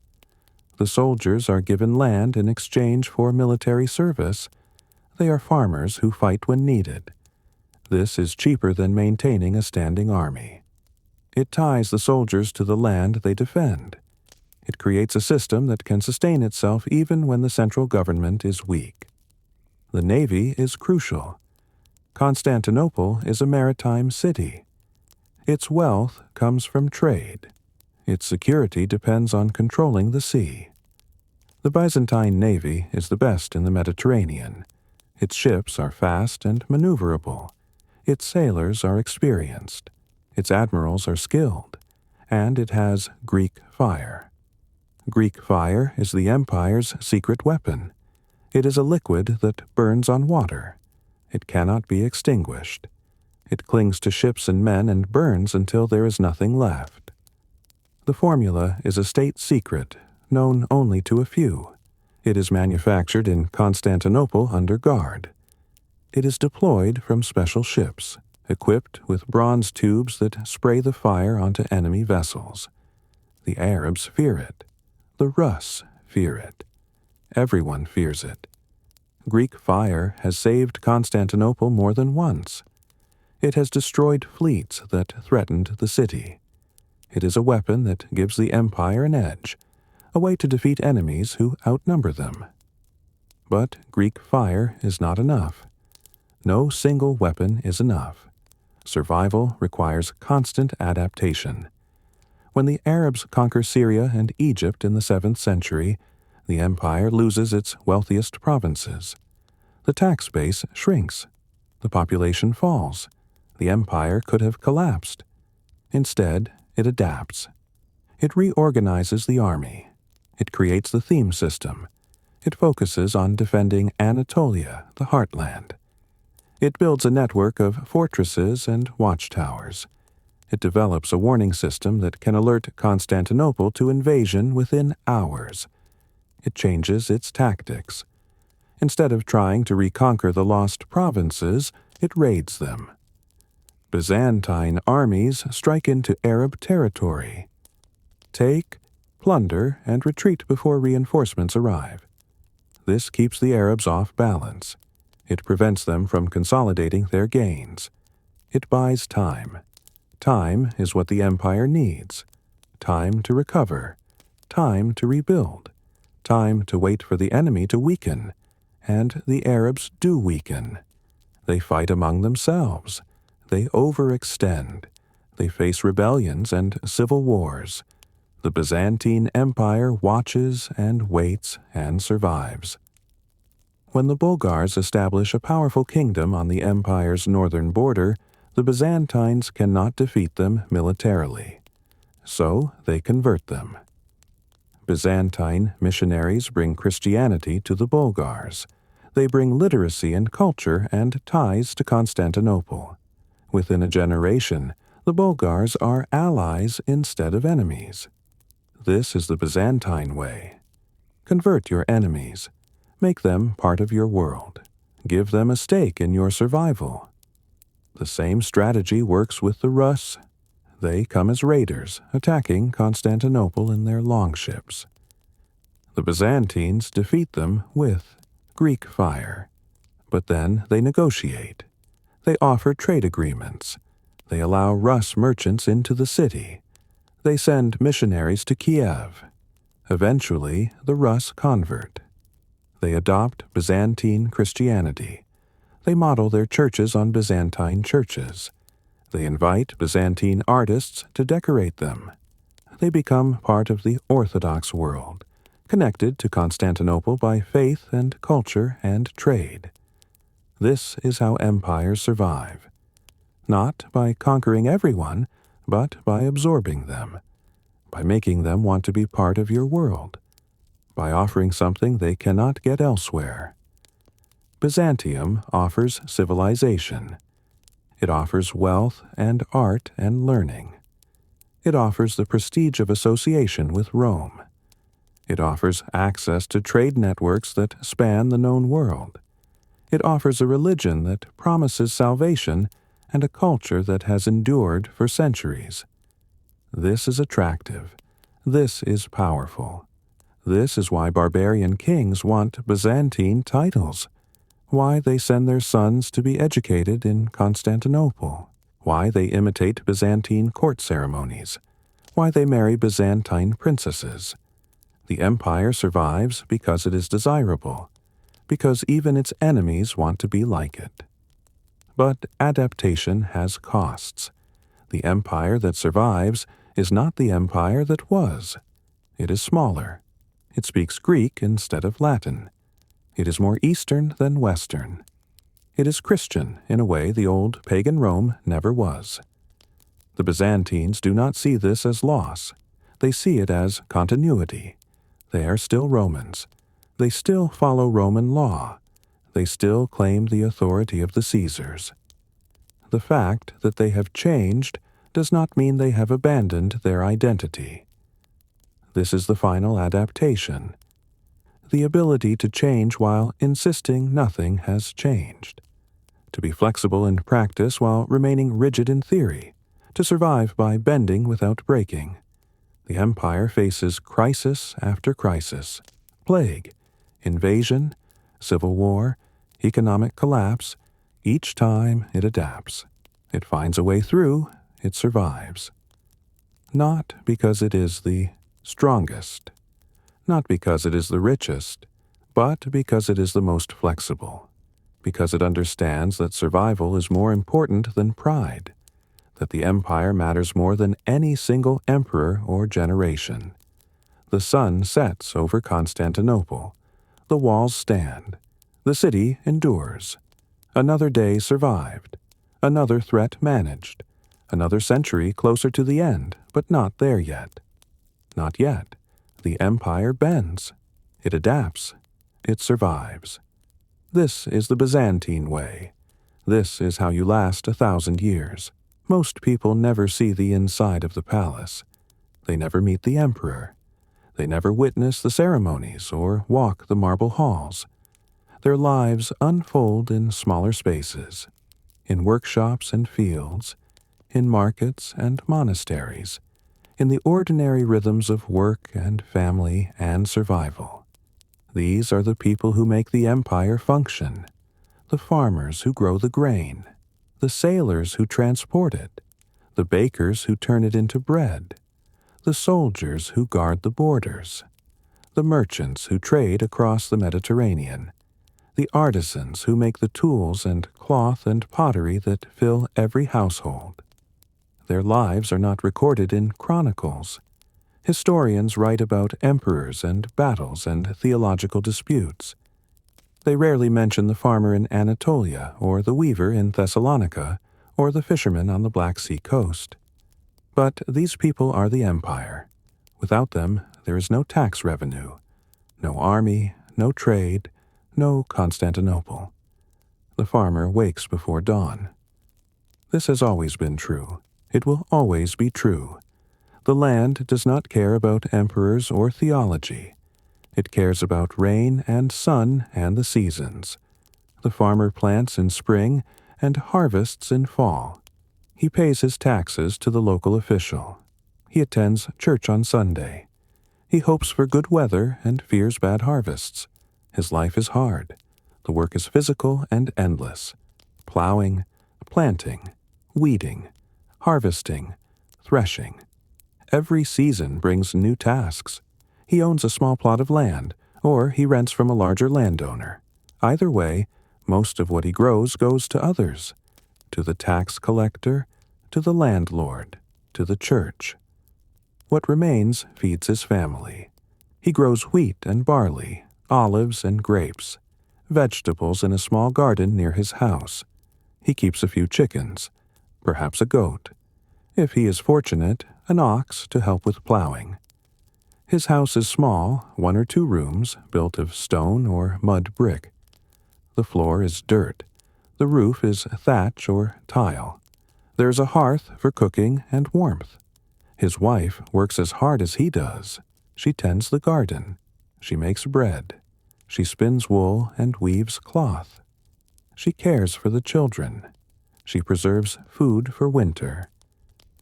The soldiers are given land in exchange for military service. They are farmers who fight when needed. This is cheaper than maintaining a standing army. It ties the soldiers to the land they defend. It creates a system that can sustain itself even when the central government is weak. The navy is crucial. Constantinople is a maritime city. Its wealth comes from trade. Its security depends on controlling the sea. The Byzantine navy is the best in the Mediterranean. Its ships are fast and maneuverable. Its sailors are experienced. Its admirals are skilled. And it has Greek fire. Greek fire is the empire's secret weapon. It is a liquid that burns on water. It cannot be extinguished. It clings to ships and men and burns until there is nothing left. The formula is a state secret, known only to a few. It is manufactured in Constantinople under guard. It is deployed from special ships, equipped with bronze tubes that spray the fire onto enemy vessels. The Arabs fear it. The Rus fear it. Everyone fears it. Greek fire has saved Constantinople more than once. It has destroyed fleets that threatened the city. It is a weapon that gives the empire an edge, a way to defeat enemies who outnumber them. But Greek fire is not enough. No single weapon is enough. Survival requires constant adaptation. When the Arabs conquer Syria and Egypt in the 7th century, the empire loses its wealthiest provinces. The tax base shrinks. The population falls. The empire could have collapsed. Instead, it adapts. It reorganizes the army. It creates the theme system. It focuses on defending Anatolia, the heartland. It builds a network of fortresses and watchtowers. It develops a warning system that can alert Constantinople to invasion within hours. It changes its tactics. Instead of trying to reconquer the lost provinces, it raids them. Byzantine armies strike into Arab territory. Take, plunder, and retreat before reinforcements arrive. This keeps the Arabs off balance. It prevents them from consolidating their gains. It buys time. Time is what the empire needs. Time to recover. Time to rebuild. Time to wait for the enemy to weaken. And the Arabs do weaken. They fight among themselves. They overextend. They face rebellions and civil wars. The Byzantine Empire watches and waits and survives. When the Bulgars establish a powerful kingdom on the empire's northern border, the Byzantines cannot defeat them militarily. So they convert them. Byzantine missionaries bring Christianity to the Bulgars. They bring literacy and culture and ties to Constantinople. Within a generation, the Bulgars are allies instead of enemies. This is the Byzantine way. Convert your enemies. Make them part of your world. Give them a stake in your survival. The same strategy works with the Rus. They come as raiders, attacking Constantinople in their longships. The Byzantines defeat them with Greek fire. But then they negotiate. They offer trade agreements. They allow Rus merchants into the city. They send missionaries to Kiev. Eventually, the Rus convert. They adopt Byzantine Christianity. They model their churches on Byzantine churches. They invite Byzantine artists to decorate them. They become part of the Orthodox world, connected to Constantinople by faith and culture and trade. This is how empires survive. Not by conquering everyone, but by absorbing them, by making them want to be part of your world, by offering something they cannot get elsewhere. Byzantium offers civilization. It offers wealth and art and learning. It offers the prestige of association with Rome. It offers access to trade networks that span the known world. It offers a religion that promises salvation and a culture that has endured for centuries. This is attractive. This is powerful. This is why barbarian kings want Byzantine titles. why they send their sons to be educated in Constantinople, why they imitate Byzantine court ceremonies, why they marry Byzantine princesses. The empire survives because it is desirable, because even its enemies want to be like it. But adaptation has costs. The empire that survives is not the empire that was. It is smaller. It speaks Greek instead of Latin. It is more Eastern than Western. It is Christian in a way the old pagan Rome never was. The Byzantines do not see this as loss. They see it as continuity. They are still Romans. They still follow Roman law. They still claim the authority of the Caesars. The fact that they have changed does not mean they have abandoned their identity. This is the final adaptation. The ability to change while insisting nothing has changed. To be flexible in practice while remaining rigid in theory. To survive by bending without breaking. The empire faces crisis after crisis. Plague, invasion, civil war, economic collapse. Each time it adapts. It finds a way through. It survives. Not because it is the strongest. Not because it is the richest, but because it is the most flexible. Because it understands that survival is more important than pride. That the empire matters more than any single emperor or generation. The sun sets over Constantinople. The walls stand. The city endures. Another day survived. Another threat managed. Another century closer to the end, but not there yet. Not yet. The empire bends. It adapts. It survives. This is the Byzantine way. This is how you last 1,000 years. Most people never see the inside of the palace. They never meet the emperor. They never witness the ceremonies or walk the marble halls. Their lives unfold in smaller spaces, in workshops and fields, in markets and monasteries, in the ordinary rhythms of work and family and survival. These are the people who make the empire function, the farmers who grow the grain, the sailors who transport it, the bakers who turn it into bread, the soldiers who guard the borders, the merchants who trade across the Mediterranean, the artisans who make the tools and cloth and pottery that fill every household. Their lives are not recorded in chronicles. Historians write about emperors and battles and theological disputes. They rarely mention the farmer in Anatolia, or the weaver in Thessalonica, or the fisherman on the Black Sea coast. But these people are the empire. Without them, there is no tax revenue, no army, no trade, no Constantinople. The farmer wakes before dawn. This has always been true. It will always be true. The land does not care about emperors or theology. It cares about rain and sun and the seasons. The farmer plants in spring and harvests in fall. He pays his taxes to the local official. He attends church on Sunday. He hopes for good weather and fears bad harvests. His life is hard. The work is physical and endless. Plowing, planting, weeding, harvesting, threshing. Every season brings new tasks. He owns a small plot of land, or he rents from a larger landowner. Either way, most of what he grows goes to others, to the tax collector, to the landlord, to the church. What remains feeds his family. He grows wheat and barley, olives and grapes, vegetables in a small garden near his house. He keeps a few chickens, perhaps a goat. If he is fortunate, an ox to help with plowing. His house is small, 1 or 2 rooms, built of stone or mud brick. The floor is dirt. The roof is thatch or tile. There is a hearth for cooking and warmth. His wife works as hard as he does. She tends the garden. She makes bread. She spins wool and weaves cloth. She cares for the children. She preserves food for winter.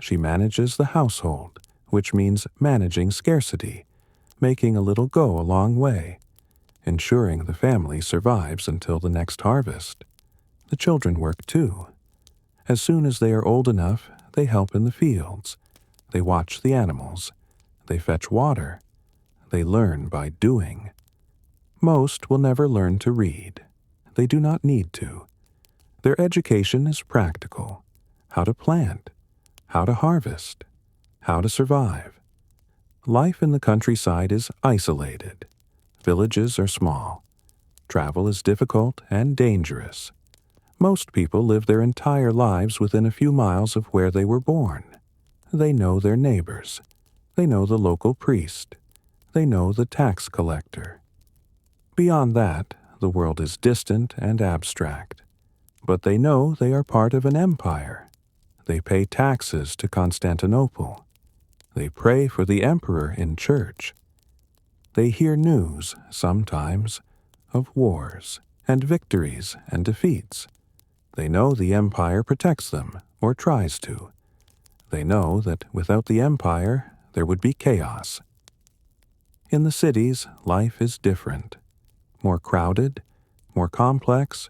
She manages the household, which means managing scarcity, making a little go a long way. ensuring the family survives until the next harvest. The children work too. As soon as they are old enough, they help in the fields. They watch the animals. They fetch water. They learn by doing. Most will never learn to read. They do not need to. Their education is practical. How to plant, how to harvest, how to survive. Life in the countryside is isolated. Villages are small. Travel is difficult and dangerous. Most people live their entire lives within a few miles of where they were born. They know their neighbors. They know the local priest. They know the tax collector. Beyond that, the world is distant and abstract. But they know they are part of an empire. They pay taxes to Constantinople. They pray for the emperor in church. They hear news, sometimes, of wars and victories and defeats. They know the empire protects them, or tries to. They know that without the empire, there would be chaos. In the cities, life is different. More crowded, more complex,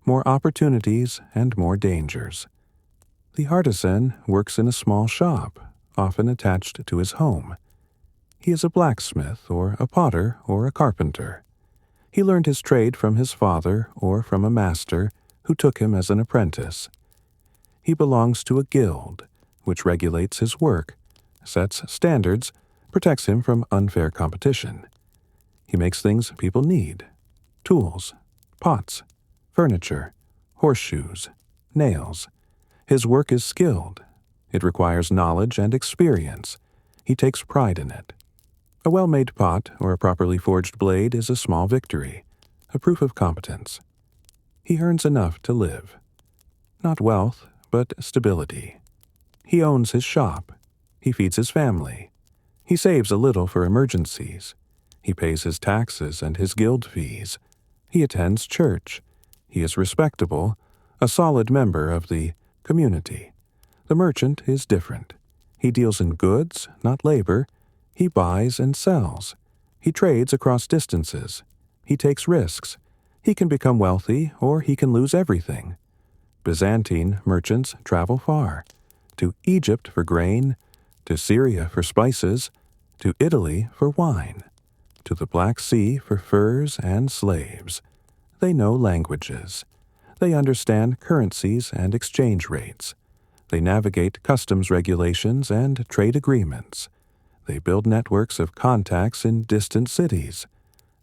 more opportunities, and more dangers. The artisan works in a small shop, often attached to his home. He is a blacksmith, or a potter, or a carpenter. He learned his trade from his father or from a master who took him as an apprentice. He belongs to a guild, which regulates his work, sets standards, protects him from unfair competition. He makes things people need: tools, pots, furniture, horseshoes, nails. His work is skilled. It requires knowledge and experience. He takes pride in it. A well-made pot or a properly forged blade is a small victory, a proof of competence. He earns enough to live. Not wealth, but stability. He owns his shop. He feeds his family. He saves a little for emergencies. He pays his taxes and his guild fees. He attends church. He is respectable, a solid member of the community. The merchant is different. He deals in goods, not labor. He buys and sells. He trades across distances. He takes risks. He can become wealthy, or he can lose everything. Byzantine merchants travel far, to Egypt for grain, to Syria for spices, to Italy for wine, to the Black Sea for furs and slaves. They know languages. They understand currencies and exchange rates. They navigate customs regulations and trade agreements. They build networks of contacts in distant cities.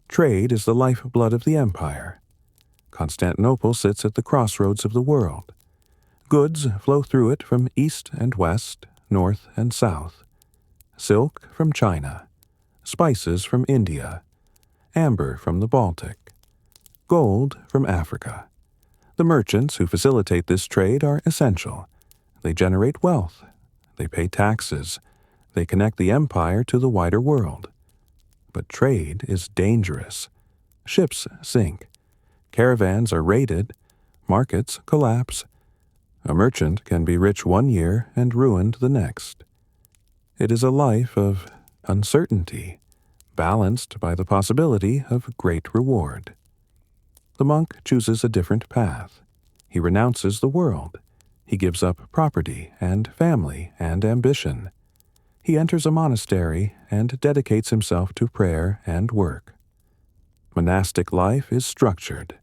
Trade is the lifeblood of the empire. Constantinople sits at the crossroads of the world. Goods flow through it from east and west, north and south. Silk from China, spices from India, amber from the Baltic, gold from Africa. The merchants who facilitate this trade are essential. They generate wealth. They pay taxes. They connect the empire to the wider world. But trade is dangerous. Ships sink. Caravans are raided. Markets collapse. A merchant can be rich one year and ruined the next. It is a life of uncertainty, balanced by the possibility of great reward. The monk chooses a different path. He renounces the world. He gives up property and family and ambition. He enters a monastery and dedicates himself to prayer and work. Monastic life is structured.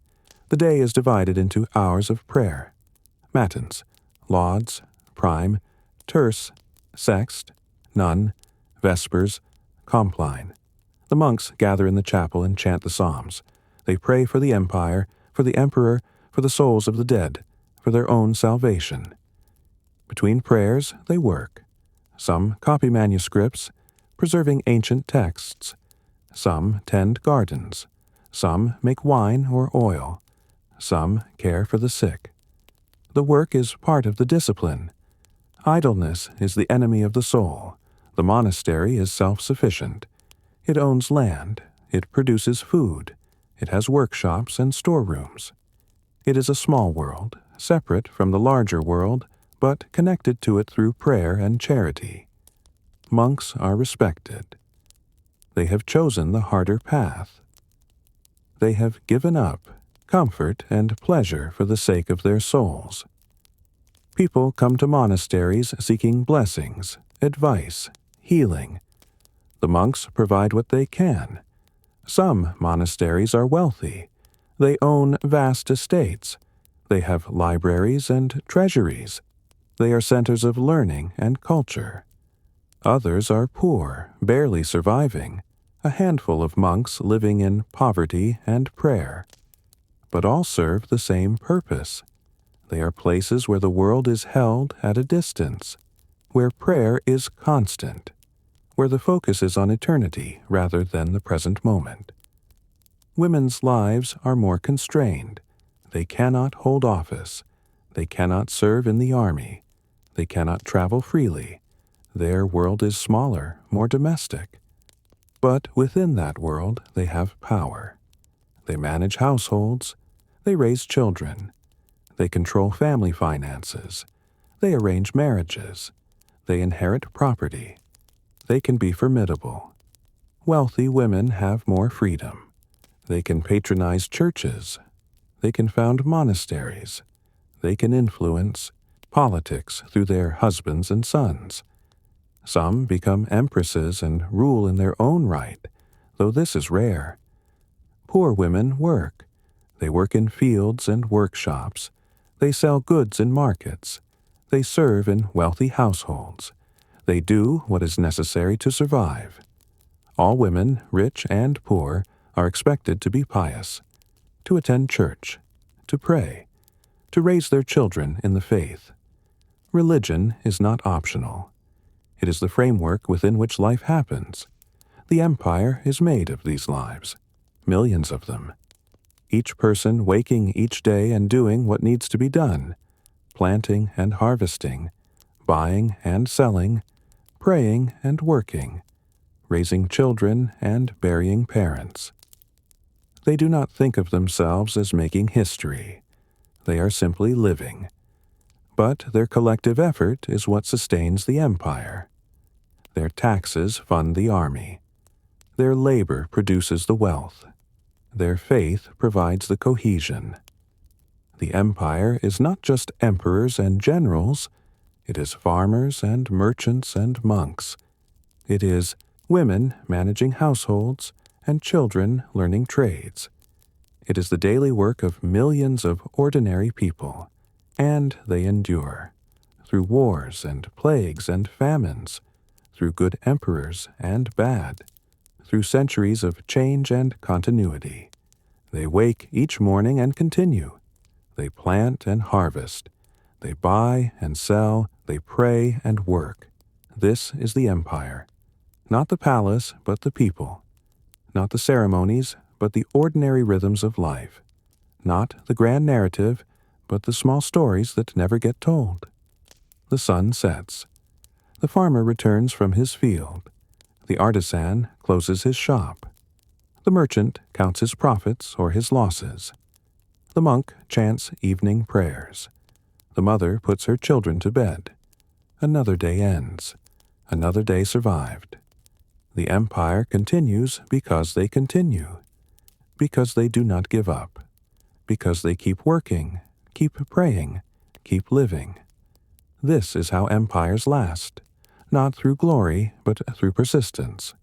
The day is divided into hours of prayer: matins, lauds, prime, terce, sext, none, vespers, compline. The monks gather in the chapel and chant the psalms. They pray for the empire, for the emperor, for the souls of the dead, for their own salvation. Between prayers, they work. Some copy manuscripts, preserving ancient texts. Some tend gardens. Some make wine or oil. Some care for the sick. The work is part of the discipline. Idleness is the enemy of the soul. The monastery is self-sufficient. It owns land. It produces food. It has workshops and storerooms. It is a small world, separate from the larger world, but connected to it through prayer and charity. Monks are respected. They have chosen the harder path. they have given up comfort and pleasure for the sake of their souls. People come to monasteries seeking blessings, advice, healing. The monks provide what they can. Some monasteries are wealthy. They own vast estates. They have libraries and treasuries. They are centers of learning and culture. Others are poor, barely surviving, a handful of monks living in poverty and prayer. But all serve the same purpose. They are places where the world is held at a distance, where prayer is constant, where the focus is on eternity rather than the present moment. Women's lives are more constrained. They cannot hold office. They cannot serve in the army. They cannot travel freely. Their world is smaller, more domestic. But within that world they have power. They manage households. They raise children. They control family finances. They arrange marriages. They inherit property. They can be formidable. Wealthy women have more freedom. They can patronize churches. They can found monasteries. They can influence politics through their husbands and sons. Some become empresses and rule in their own right, though this is rare. Poor women work. They work in fields and workshops. They sell goods in markets. They serve in wealthy households. They do what is necessary to survive. All women, rich and poor, are expected to be pious, to attend church, to pray, to raise their children in the faith. Religion is not optional. It is the framework within which life happens. The empire is made of these lives, millions of them. Each person waking each day and doing what needs to be done, planting and harvesting, buying and selling, praying and working, raising children and burying parents. They do not think of themselves as making history. They are simply living. But their collective effort is what sustains the empire. Their taxes fund the army. Their labor produces the wealth. Their faith provides the cohesion. The empire is not just emperors and generals. It is farmers and merchants and monks. It is women managing households and children learning trades. It is the daily work of millions of ordinary people, and they endure, through wars and plagues and famines, through good emperors and bad, through centuries of change and continuity. They wake each morning and continue. They plant and harvest. They buy and sell. They pray and work. This is the empire. Not the palace, but the people. Not the ceremonies, but the ordinary rhythms of life. Not the grand narrative, but the small stories that never get told. The sun sets. The farmer returns from his field. The artisan closes his shop. The merchant counts his profits or his losses. The monk chants evening prayers. The mother puts her children to bed. Another day ends. Another day survived. The empire continues because they continue, because they do not give up, because they keep working, keep praying, keep living. This is how empires last, not through glory, but through persistence,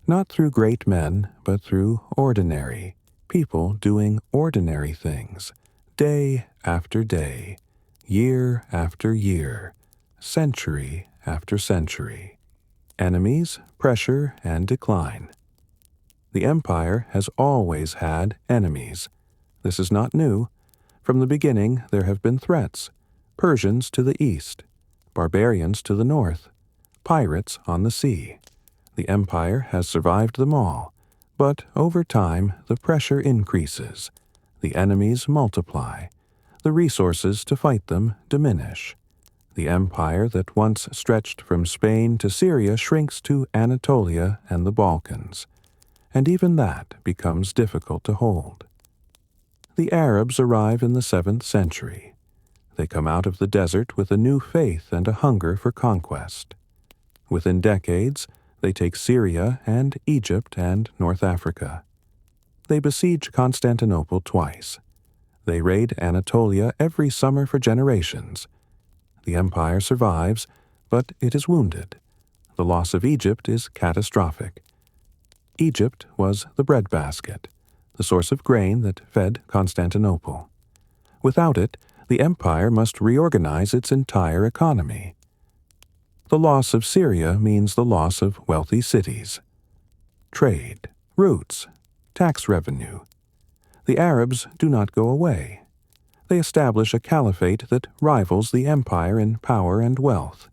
not through great men, but through ordinary people doing ordinary things, day after day, year after year, century after century. Enemies, pressure, and decline. The empire has always had enemies. This is not new. From the beginning there have been threats: Persians to the east, barbarians to the north, pirates on the sea. The empire has survived them all, but over time the pressure increases. The enemies multiply. The resources to fight them diminish. The empire that once stretched from Spain to Syria shrinks to Anatolia and the Balkans, and even that becomes difficult to hold. The Arabs arrive in the 7th century. They come out of the desert with a new faith and a hunger for conquest. Within decades, they take Syria and Egypt and North Africa. They besiege Constantinople twice. They raid Anatolia every summer for generations. The empire survives, but it is wounded. The loss of Egypt is catastrophic. Egypt was the breadbasket, the source of grain that fed Constantinople. Without it, the empire must reorganize its entire economy. The loss of Syria means the loss of wealthy cities. Trade, routes, tax revenue. The Arabs do not go away. They establish a caliphate that rivals the empire in power and wealth.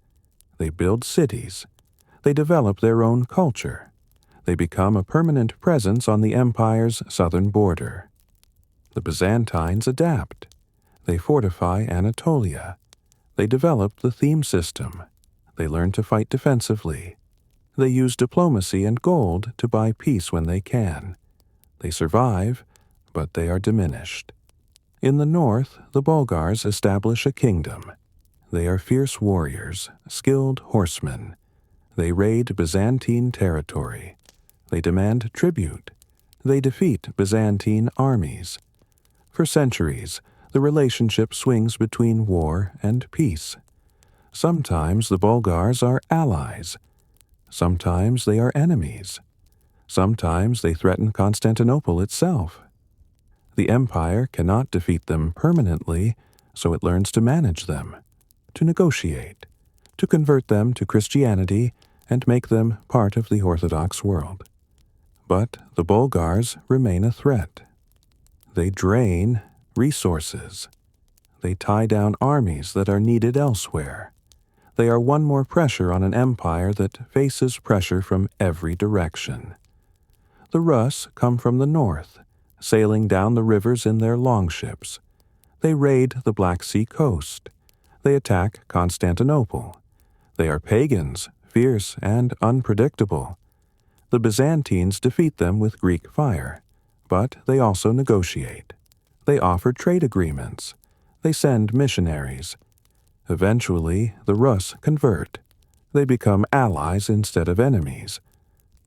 They build cities. They develop their own culture. They become a permanent presence on the empire's southern border. The Byzantines adapt. They fortify Anatolia. They develop the theme system. They learn to fight defensively. They use diplomacy and gold to buy peace when they can. They survive, but they are diminished. In the north, the Bulgars establish a kingdom. They are fierce warriors, skilled horsemen. They raid Byzantine territory. They demand tribute. They defeat Byzantine armies. For centuries, the relationship swings between war and peace. Sometimes the Bulgars are allies. Sometimes they are enemies. Sometimes they threaten Constantinople itself. The empire cannot defeat them permanently, so it learns to manage them, to negotiate, to convert them to Christianity and make them part of the Orthodox world. But the Bulgars remain a threat. They drain resources. They tie down armies that are needed elsewhere. They are one more pressure on an empire that faces pressure from every direction. The Rus come from the north, sailing down the rivers in their longships. They raid the Black Sea coast. They attack Constantinople. They are pagans, fierce and unpredictable. The Byzantines defeat them with Greek fire, but they also negotiate. They offer trade agreements. They send missionaries. Eventually, the Rus convert. They become allies instead of enemies.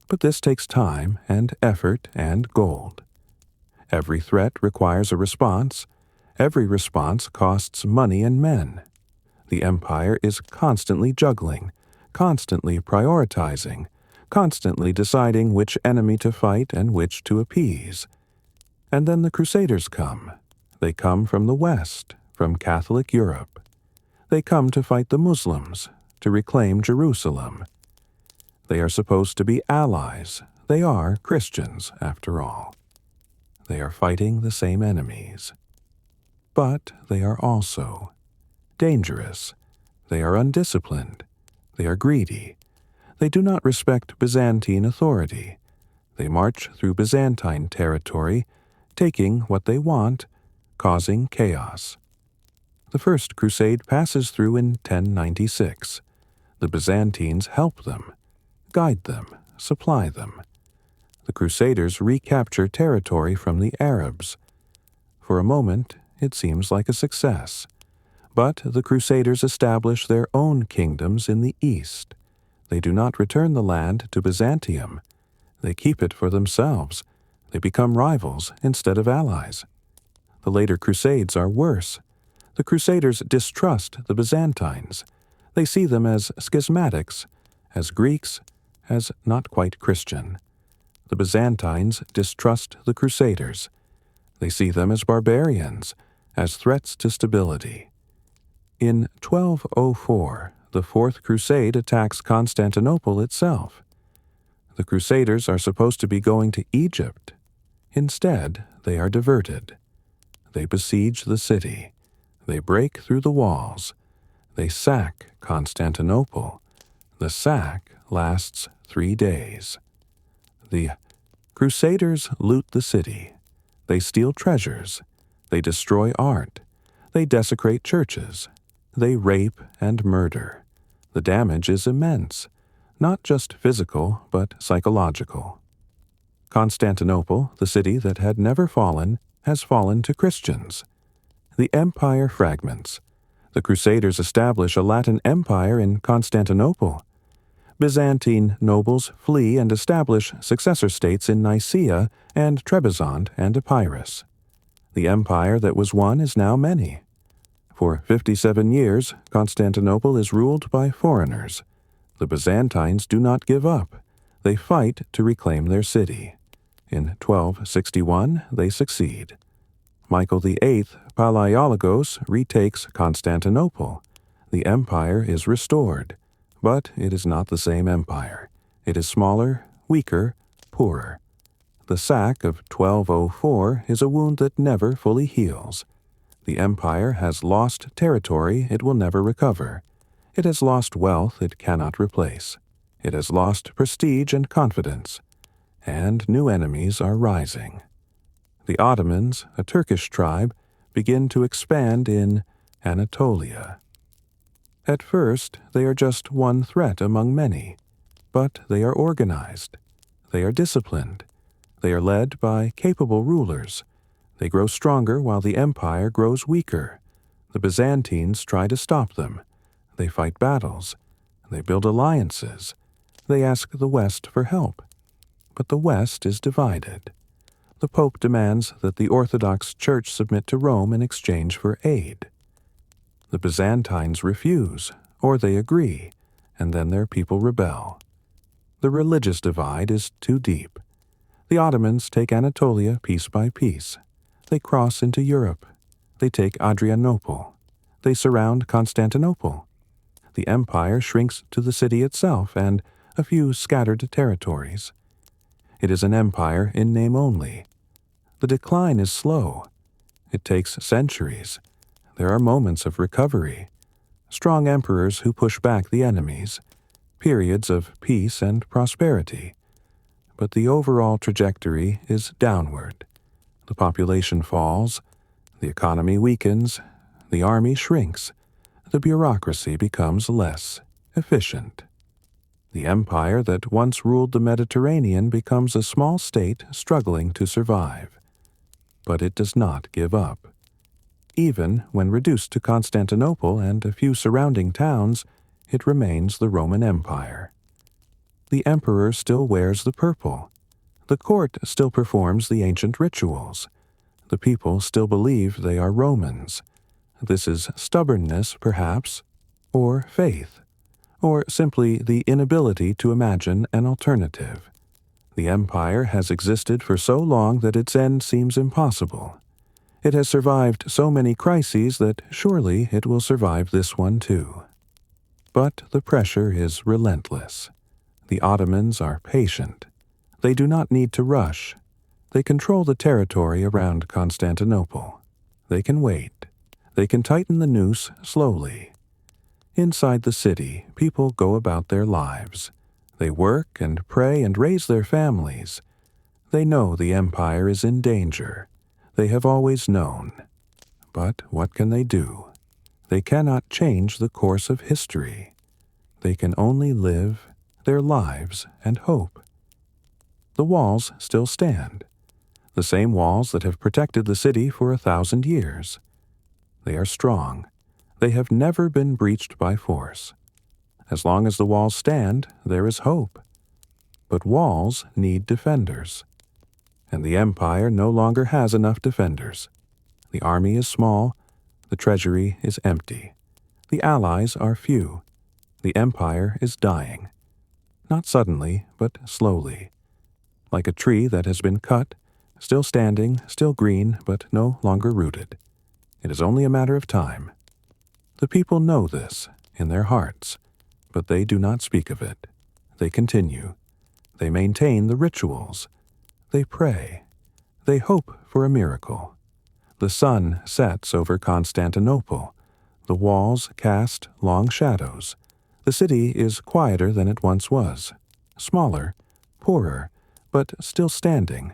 But this takes time and effort and gold. Every threat requires a response. Every response costs money and men. The empire is constantly juggling, constantly prioritizing, constantly deciding which enemy to fight and which to appease. And then the Crusaders come. They come from the West, from Catholic Europe. They come to fight the Muslims, to reclaim Jerusalem. They are supposed to be allies. They are Christians, after all. They are fighting the same enemies. But they are also dangerous. They are undisciplined. They are greedy. They do not respect Byzantine authority. They march through Byzantine territory, taking what they want, causing chaos. The First Crusade passes through in 1096. The Byzantines help them, guide them, supply them. The Crusaders recapture territory from the Arabs. For a moment, it seems like a success. But the Crusaders establish their own kingdoms in the east. They do not return the land to Byzantium. They keep it for themselves. They become rivals instead of allies. The later Crusades are worse. The Crusaders distrust the Byzantines. They see them as schismatics, as Greeks, as not quite Christian. The Byzantines distrust the Crusaders. They see them as barbarians, as threats to stability. In 1204, the Fourth Crusade attacks Constantinople itself. The Crusaders are supposed to be going to Egypt. Instead, they are diverted. They besiege the city. They break through the walls. They sack Constantinople. The sack lasts 3 days. The Crusaders loot the city. They steal treasures. They destroy art. They desecrate churches. They rape and murder. The damage is immense, not just physical, but psychological. Constantinople, the city that had never fallen, has fallen to Christians. The empire fragments. The Crusaders establish a Latin empire in Constantinople. Byzantine nobles flee and establish successor states in Nicaea and Trebizond and Epirus. The empire that was one is now many. For 57 years, Constantinople is ruled by foreigners. The Byzantines do not give up. They fight to reclaim their city. In 1261, they succeed. Michael VIII Palaiologos retakes Constantinople. The empire is restored, but it is not the same empire. It is smaller, weaker, poorer. The sack of 1204 is a wound that never fully heals. The empire has lost territory it will never recover. It has lost wealth it cannot replace. It has lost prestige and confidence. And new enemies are rising. The Ottomans, a Turkish tribe, begin to expand in Anatolia. At first, they are just one threat among many, but they are organized. They are disciplined. They are led by capable rulers. They grow stronger while the empire grows weaker. The Byzantines try to stop them. They fight battles. They build alliances. They ask the West for help. But the West is divided. The Pope demands that the Orthodox Church submit to Rome in exchange for aid. The Byzantines refuse, or they agree, and then their people rebel. The religious divide is too deep. The Ottomans take Anatolia piece by piece. They cross into Europe. They take Adrianople. They surround Constantinople. The empire shrinks to the city itself and a few scattered territories. It is an empire in name only. The decline is slow. It takes centuries. There are moments of recovery. Strong emperors who push back the enemies. Periods of peace and prosperity. But the overall trajectory is downward. The population falls, the economy weakens, the army shrinks, the bureaucracy becomes less efficient. The empire that once ruled the Mediterranean becomes a small state struggling to survive. But it does not give up. Even when reduced to Constantinople and a few surrounding towns, it remains the Roman Empire. The emperor still wears the purple. The court still performs the ancient rituals. The people still believe they are Romans. This is stubbornness, perhaps, or faith, or simply the inability to imagine an alternative. The empire has existed for so long that its end seems impossible. It has survived so many crises that surely it will survive this one too. But the pressure is relentless. The Ottomans are patient. They do not need to rush. They control the territory around Constantinople. They can wait. They can tighten the noose slowly. Inside the city, people go about their lives. They work and pray and raise their families. They know the empire is in danger. They have always known. But what can they do? They cannot change the course of history. They can only live their lives and hope. The walls still stand, the same walls that have protected the city for 1,000 years. They are strong. They have never been breached by force. As long as the walls stand, there is hope. But walls need defenders. And the empire no longer has enough defenders. The army is small. The treasury is empty. The allies are few. The empire is dying. Not suddenly, but slowly. Like a tree that has been cut, still standing, still green, but no longer rooted. It is only a matter of time. The people know this in their hearts, but they do not speak of it. They continue. They maintain the rituals. They pray. They hope for a miracle. The sun sets over Constantinople. The walls cast long shadows. The city is quieter than it once was, smaller, poorer, but still standing,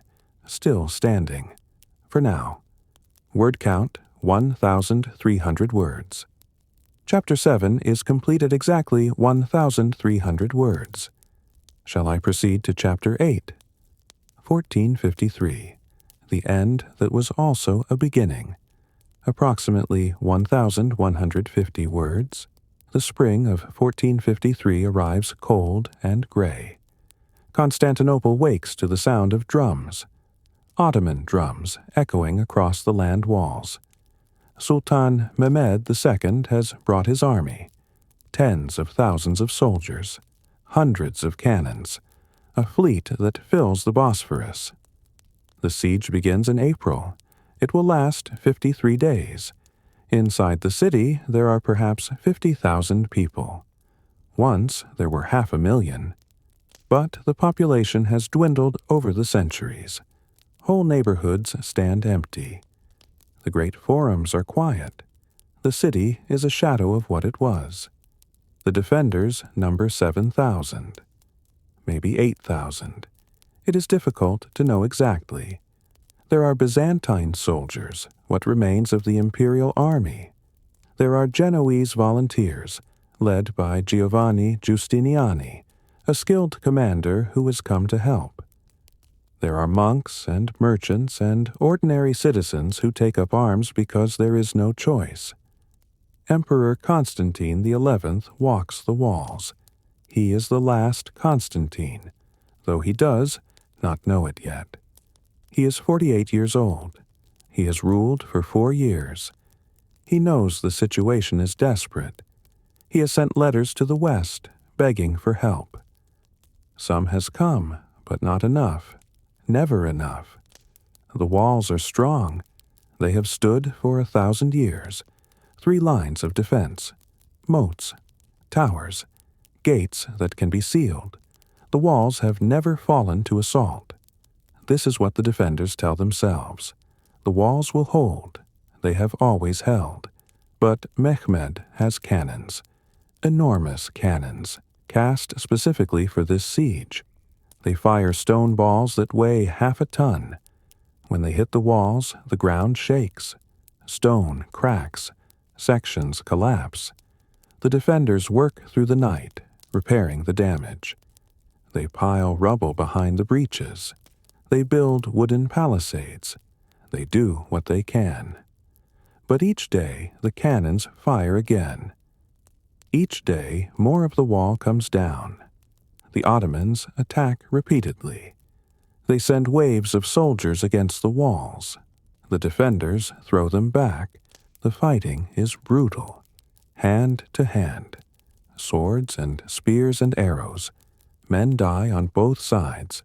for now. Word count, 1,300 words. Chapter 7 is complete at exactly 1,300 words. Shall I proceed to Chapter 8? 1453. The end that was also a beginning. Approximately 1,150 words. The spring of 1453 arrives cold and gray. Constantinople wakes to the sound of drums, Ottoman drums echoing across the land walls. Sultan Mehmed II has brought his army, tens of thousands of soldiers, hundreds of cannons, a fleet that fills the Bosphorus. The siege begins in April. It will last 53 days. Inside the city, there are perhaps 50,000 people. Once there were 500,000. But the population has dwindled over the centuries. Whole neighborhoods stand empty. The great forums are quiet. The city is a shadow of what it was. The defenders number 7,000. Maybe 8,000. It is difficult to know exactly. There are Byzantine soldiers, what remains of the imperial army. There are Genoese volunteers, led by Giovanni Giustiniani, a skilled commander who has come to help. There are monks and merchants and ordinary citizens who take up arms because there is no choice. Emperor Constantine XI walks the walls. He is the last Constantine, though he does not know it yet. He is 48 years old. He has ruled for 4 years. He knows the situation is desperate. He has sent letters to the West, begging for help. Some has come, but not enough. Never enough. The walls are strong. They have stood for 1,000 years. 3 lines of defense, moats, towers, gates that can be sealed. The walls have never fallen to assault. This is what the defenders tell themselves. The walls will hold. They have always held. But Mehmed has cannons, enormous cannons, cast specifically for this siege. They fire stone balls that weigh 1/2 ton. When they hit the walls, the ground shakes. Stone cracks. Sections collapse. The defenders work through the night, repairing the damage. They pile rubble behind the breaches. They build wooden palisades. They do what they can. But each day the cannons fire again. Each day more of the wall comes down. The Ottomans attack repeatedly. They send waves of soldiers against the walls. The defenders throw them back. The fighting is brutal, hand to hand. Swords and spears and arrows. Men die on both sides.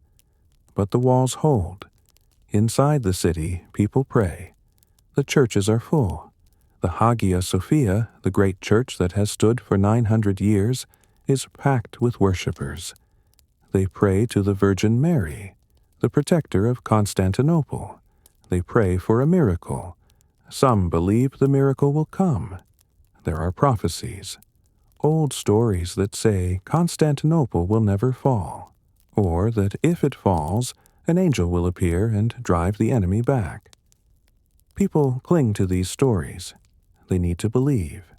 But the walls hold. Inside the city, people pray. The churches are full. The Hagia Sophia, the great church that has stood for 900 years, is packed with worshippers. They pray to the Virgin Mary, the protector of Constantinople. They pray for a miracle. Some believe the miracle will come. There are prophecies, old stories that say Constantinople will never fall, or that if it falls, an angel will appear and drive the enemy back. People cling to these stories. They need to believe.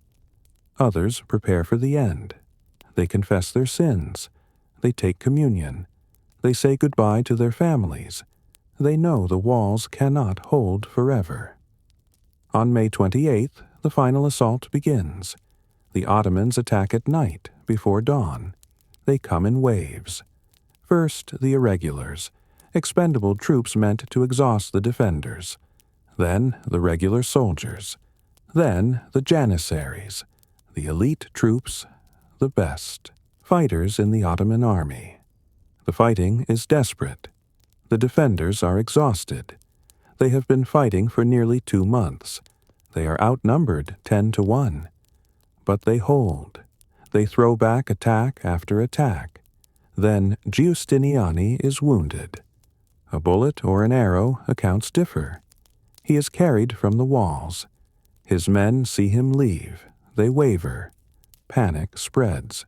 Others prepare for the end. They confess their sins. They take communion. They say goodbye to their families. They know the walls cannot hold forever. On May 28th, the final assault begins. The Ottomans attack at night, before dawn. They come in waves. First, the irregulars, expendable troops meant to exhaust the defenders. Then, the regular soldiers. Then, the janissaries, the elite troops, the best, fighters in the Ottoman army. The fighting is desperate. The defenders are exhausted. They have been fighting for nearly 2 months. They are outnumbered 10 to 1. But they hold. They throw back attack after attack. Then Giustiniani is wounded. A bullet or an arrow, accounts differ. He is carried from the walls. His men see him leave. They waver. Panic spreads.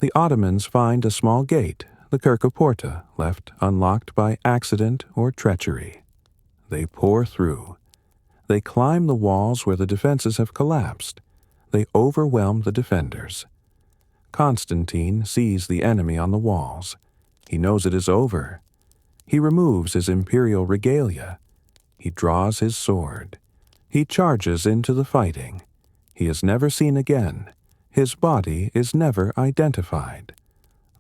The Ottomans find a small gate, the Kirkoporta, left unlocked by accident or treachery. They pour through. They climb the walls where the defenses have collapsed. They overwhelm the defenders. Constantine sees the enemy on the walls. He knows it is over. He removes his imperial regalia. He draws his sword. He charges into the fighting. He is never seen again. His body is never identified.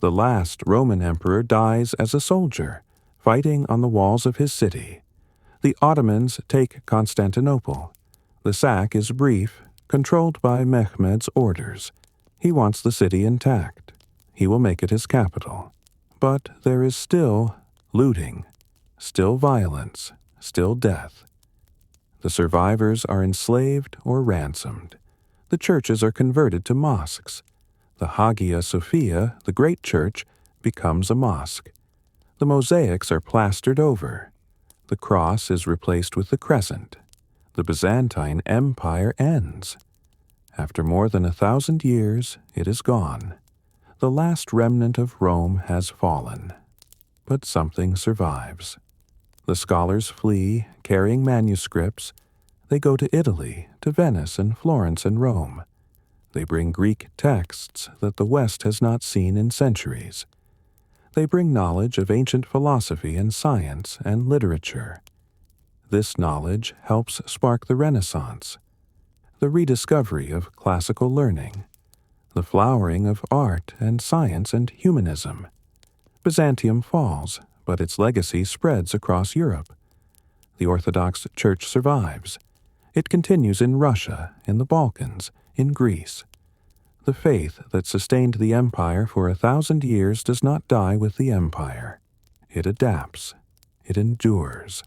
The last Roman emperor dies as a soldier, fighting on the walls of his city. The Ottomans take Constantinople. The sack is brief, controlled by Mehmed's orders. He wants the city intact. He will make it his capital. But there is still looting, still violence, still death. The survivors are enslaved or ransomed. The churches are converted to mosques. The Hagia Sophia, the great church, becomes a mosque. The mosaics are plastered over. The cross is replaced with the crescent. The Byzantine Empire ends. After more than 1,000 years, it is gone. The last remnant of Rome has fallen. But something survives. The scholars flee, carrying manuscripts. They go to Italy, to Venice and Florence and Rome. They bring Greek texts that the West has not seen in centuries. They bring knowledge of ancient philosophy and science and literature. This knowledge helps spark the Renaissance, the rediscovery of classical learning, the flowering of art and science and humanism. Byzantium falls, but its legacy spreads across Europe. The Orthodox Church survives. It continues in Russia, in the Balkans, in Greece. The faith that sustained the empire for 1,000 years does not die with the empire. It adapts. It endures.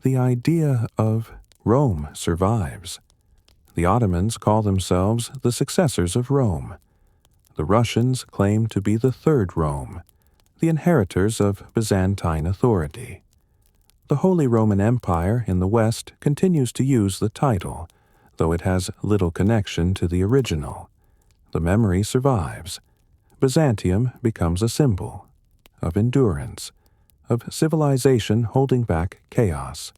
The idea of Rome survives. The Ottomans call themselves the successors of Rome. The Russians claim to be the third Rome, the inheritors of Byzantine authority. The Holy Roman Empire in the West continues to use the title, though it has little connection to the original. The memory survives. Byzantium becomes a symbol of endurance, of civilization holding back chaos,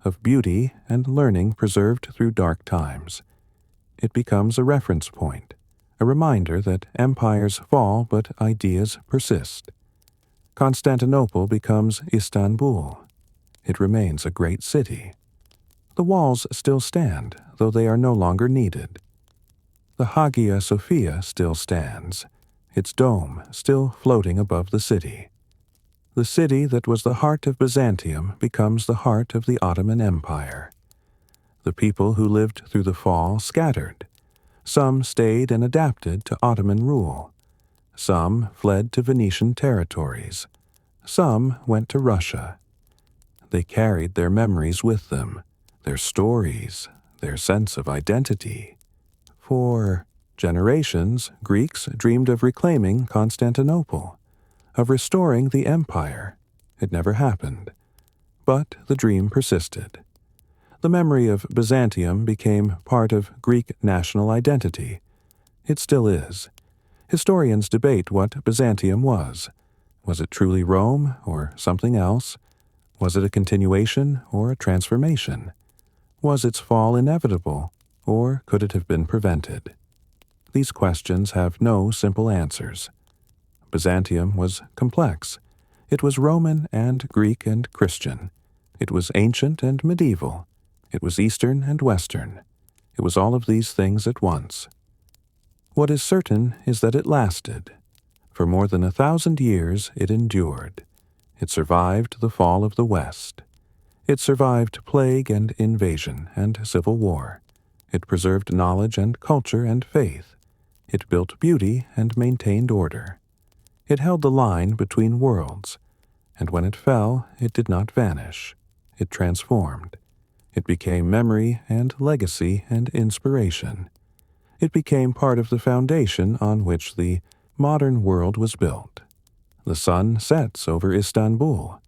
of beauty and learning preserved through dark times. It becomes a reference point, a reminder that empires fall but ideas persist. Constantinople becomes Istanbul. It remains a great city. The walls still stand, though they are no longer needed. The Hagia Sophia still stands, its dome still floating above the city. The city that was the heart of Byzantium becomes the heart of the Ottoman Empire. The people who lived through the fall scattered. Some stayed and adapted to Ottoman rule. Some fled to Venetian territories. Some went to Russia. They carried their memories with them, their stories, their sense of identity. For generations, Greeks dreamed of reclaiming Constantinople, of restoring the empire. It never happened. But the dream persisted. The memory of Byzantium became part of Greek national identity. It still is. Historians debate what Byzantium was. Was it truly Rome or something else? Was it a continuation or a transformation? Was its fall inevitable, or could it have been prevented? These questions have no simple answers. Byzantium was complex. It was Roman and Greek and Christian. It was ancient and medieval. It was Eastern and Western. It was all of these things at once. What is certain is that it lasted. For more than 1,000 years it endured. It survived the fall of the West. It survived plague and invasion and civil war. It preserved knowledge and culture and faith. It built beauty and maintained order. It held the line between worlds, and when it fell, it did not vanish. It transformed. It became memory and legacy and inspiration. It became part of the foundation on which the modern world was built. The sun sets over Istanbul.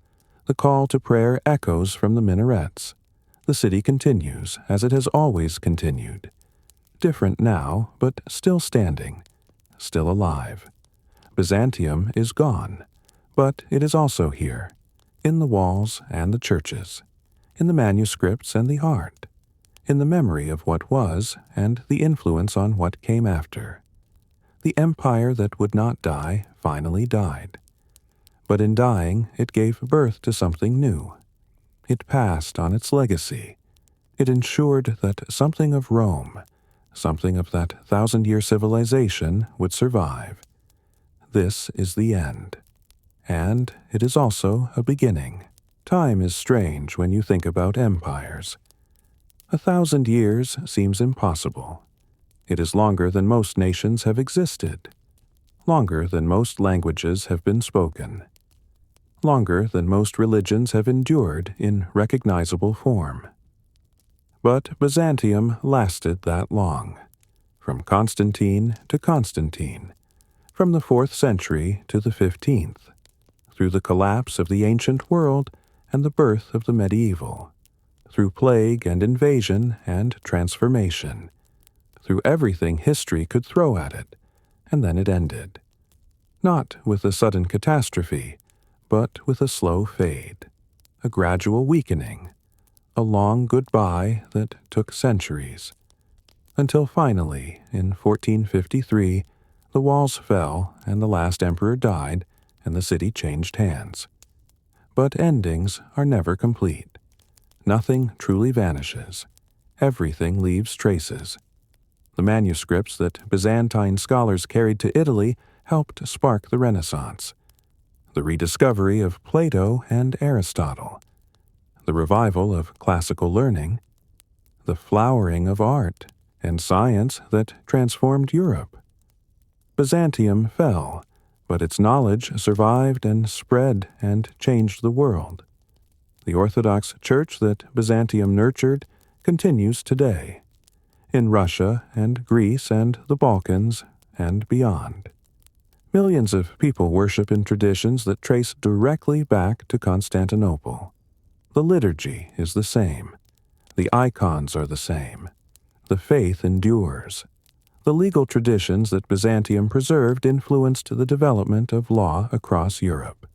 The call to prayer echoes from the minarets. The city continues, as it has always continued. Different now, but still standing, still alive. Byzantium is gone, but it is also here, in the walls and the churches, in the manuscripts and the art, in the memory of what was and the influence on what came after. The empire that would not die finally died. But in dying, it gave birth to something new. It passed on its legacy. It ensured that something of Rome, Something of that thousand-year civilization would survive. This is the end. And it is also a beginning. Time is strange when you think about empires. 1,000 years seems impossible. It is longer than most nations have existed, longer than most languages have been spoken, longer than most religions have endured in recognizable form. But Byzantium lasted that long, from Constantine to Constantine, from the 4th century to the 15th, through the collapse of the ancient world and the birth of the medieval, through plague and invasion and transformation, through everything history could throw at it, and then it ended. Not with a sudden catastrophe, but with a slow fade, a gradual weakening, a long goodbye that took centuries, until finally, in 1453, the walls fell and the last emperor died and the city changed hands. But endings are never complete. Nothing truly vanishes. Everything leaves traces. The manuscripts that Byzantine scholars carried to Italy helped spark the Renaissance, the rediscovery of Plato and Aristotle, the revival of classical learning, the flowering of art and science that transformed Europe. Byzantium fell, but its knowledge survived and spread and changed the world. The Orthodox Church that Byzantium nurtured continues today, in Russia and Greece and the Balkans and beyond. Millions of people worship in traditions that trace directly back to Constantinople. The liturgy is the same. The icons are the same. The faith endures. The legal traditions that Byzantium preserved influenced the development of law across Europe.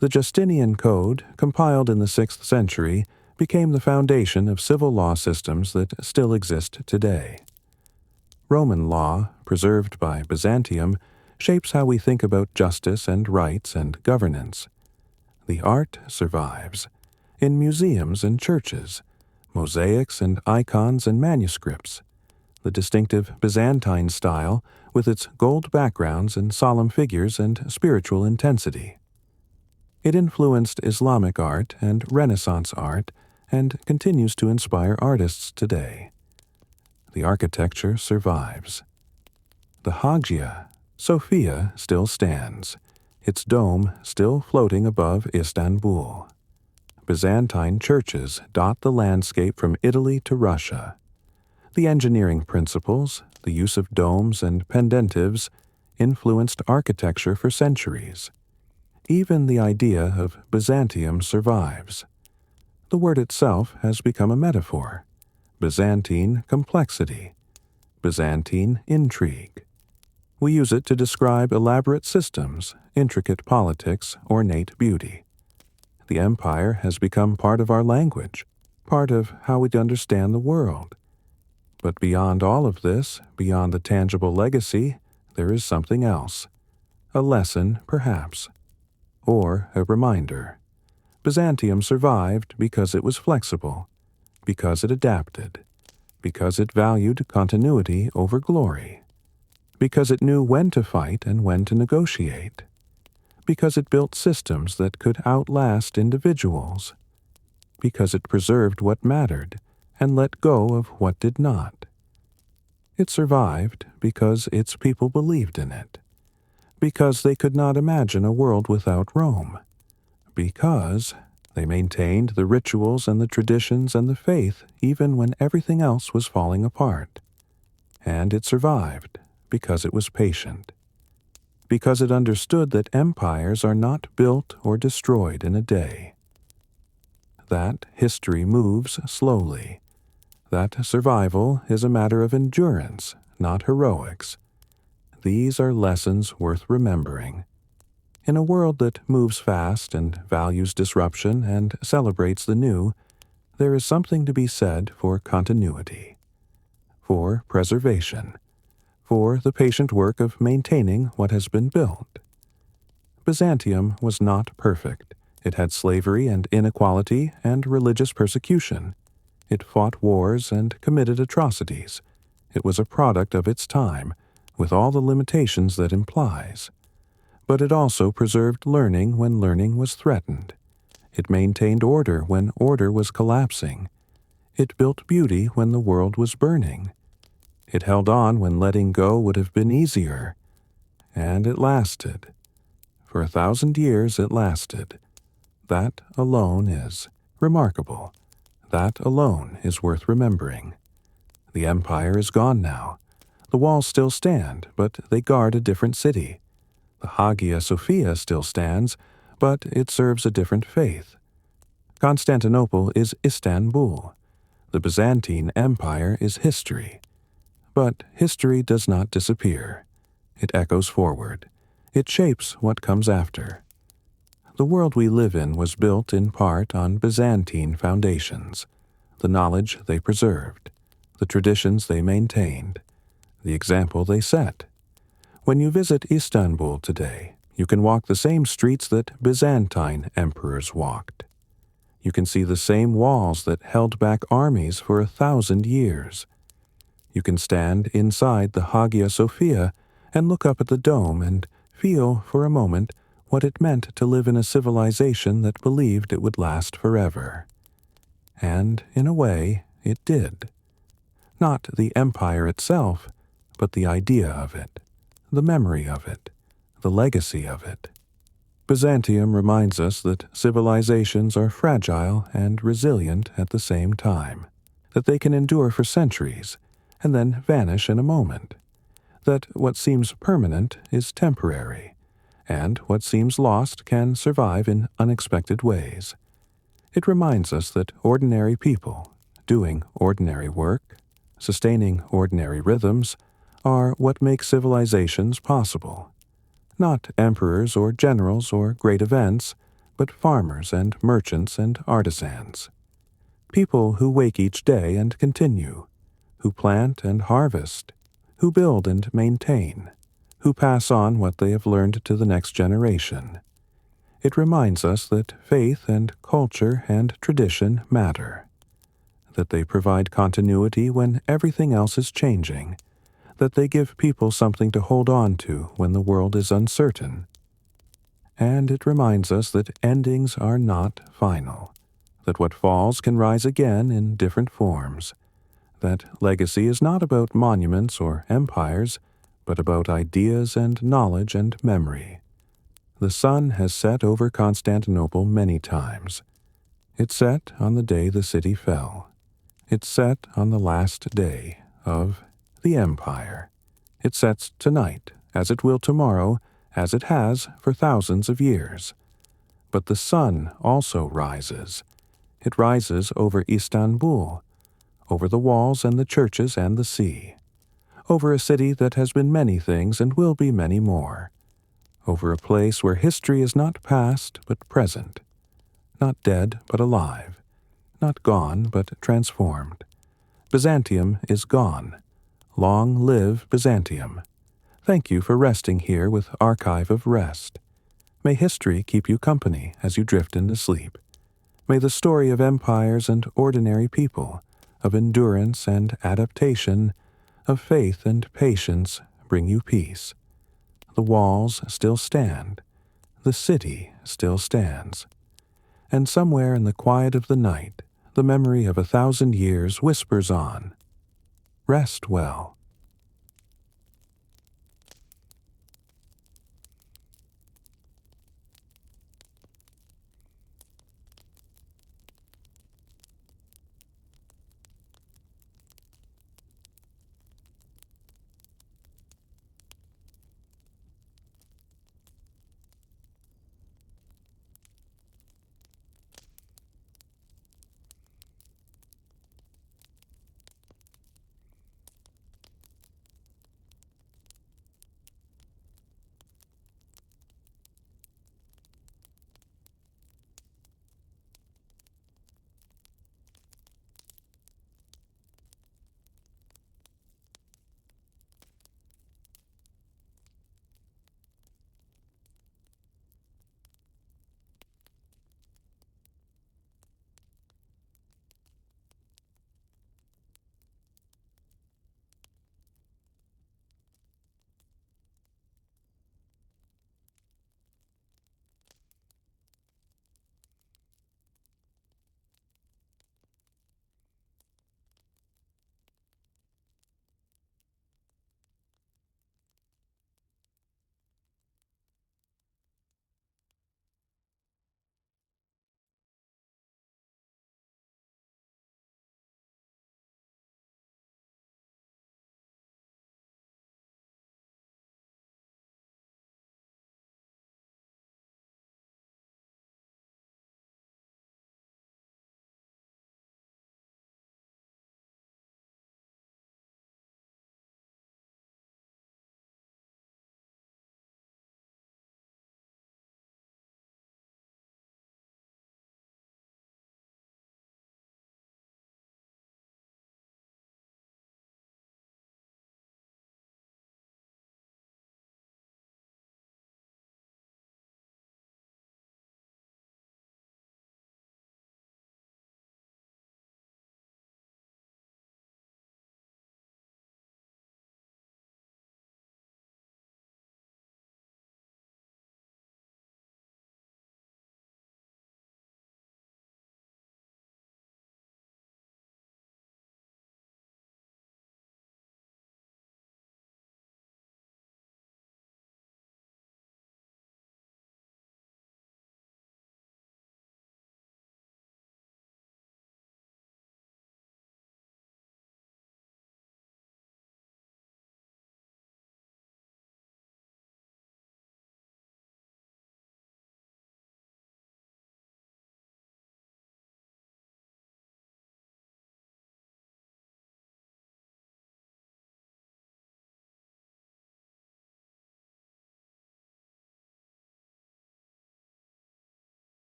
The Justinian Code, compiled in the 6th century, became the foundation of civil law systems that still exist today. Roman law, preserved by Byzantium, shapes how we think about justice and rights and governance. The art survives, in museums and churches, mosaics and icons and manuscripts. The distinctive Byzantine style, with its gold backgrounds and solemn figures and spiritual intensity. It influenced Islamic art and Renaissance art and continues to inspire artists today. The architecture survives. The Hagia Sophia still stands, its dome still floating above Istanbul. Byzantine churches dot the landscape from Italy to Russia. The engineering principles, the use of domes and pendentives, influenced architecture for centuries. Even the idea of Byzantium survives. The word itself has become a metaphor. Byzantine complexity. Byzantine intrigue. We use it to describe elaborate systems, intricate politics, ornate beauty. The empire has become part of our language, part of how we understand the world. But beyond all of this, beyond the tangible legacy, there is something else. A lesson, perhaps. Or a reminder. Byzantium survived because it was flexible, because it adapted, because it valued continuity over glory, because it knew when to fight and when to negotiate, because it built systems that could outlast individuals, because it preserved what mattered and let go of what did not. It survived because its people believed in it, because they could not imagine a world without Rome, because they maintained the rituals and the traditions and the faith even when everything else was falling apart. And it survived because it was patient, because it understood that empires are not built or destroyed in a day, that history moves slowly, that survival is a matter of endurance, not heroics. These are lessons worth remembering. In a world that moves fast and values disruption and celebrates the new, there is something to be said for continuity, for preservation, for the patient work of maintaining what has been built. Byzantium was not perfect. It had slavery and inequality and religious persecution. It fought wars and committed atrocities. It was a product of its time, with all the limitations that implies. But it also preserved learning when learning was threatened. It maintained order when order was collapsing. It built beauty when the world was burning. It held on when letting go would have been easier. And it lasted. For 1,000 years it lasted. That alone is remarkable. That alone is worth remembering. The empire is gone now. The walls still stand, but they guard a different city. The Hagia Sophia still stands, but it serves a different faith. Constantinople is Istanbul. The Byzantine Empire is history. But history does not disappear. It echoes forward. It shapes what comes after. The world we live in was built in part on Byzantine foundations, the knowledge they preserved, the traditions they maintained, the example they set. When you visit Istanbul today, you can walk the same streets that Byzantine emperors walked. You can see the same walls that held back armies for 1,000 years. You can stand inside the Hagia Sophia and look up at the dome and feel for a moment what it meant to live in a civilization that believed it would last forever. And, in a way, it did. Not the empire itself, but the idea of it, the memory of it, the legacy of it. Byzantium reminds us that civilizations are fragile and resilient at the same time, that they can endure for centuries and then vanish in a moment, that what seems permanent is temporary, and what seems lost can survive in unexpected ways. It reminds us that ordinary people, doing ordinary work, sustaining ordinary rhythms, are what make civilizations possible. Not emperors or generals or great events, but farmers and merchants and artisans. People who wake each day and continue, who plant and harvest, who build and maintain, who pass on what they have learned to the next generation. It reminds us that faith and culture and tradition matter, that they provide continuity when everything else is changing, that they give people something to hold on to when the world is uncertain. And it reminds us that endings are not final, that what falls can rise again in different forms, that legacy is not about monuments or empires, but about ideas and knowledge and memory. The sun has set over Constantinople many times. It set on the day the city fell. It set on the last day of the empire. It sets tonight, as it will tomorrow, as it has for thousands of years. But the sun also rises. It rises over Istanbul, over the walls and the churches and the sea, over a city that has been many things and will be many more, over a place where history is not past but present, not dead but alive, not gone but transformed. Byzantium is gone. Long live Byzantium. Thank you for resting here with Archive of Rest. May history keep you company as you drift into sleep. May the story of empires and ordinary people, of endurance and adaptation, of faith and patience bring you peace. The walls still stand. The city still stands. And somewhere in the quiet of the night, the memory of 1,000 years whispers on. Rest well.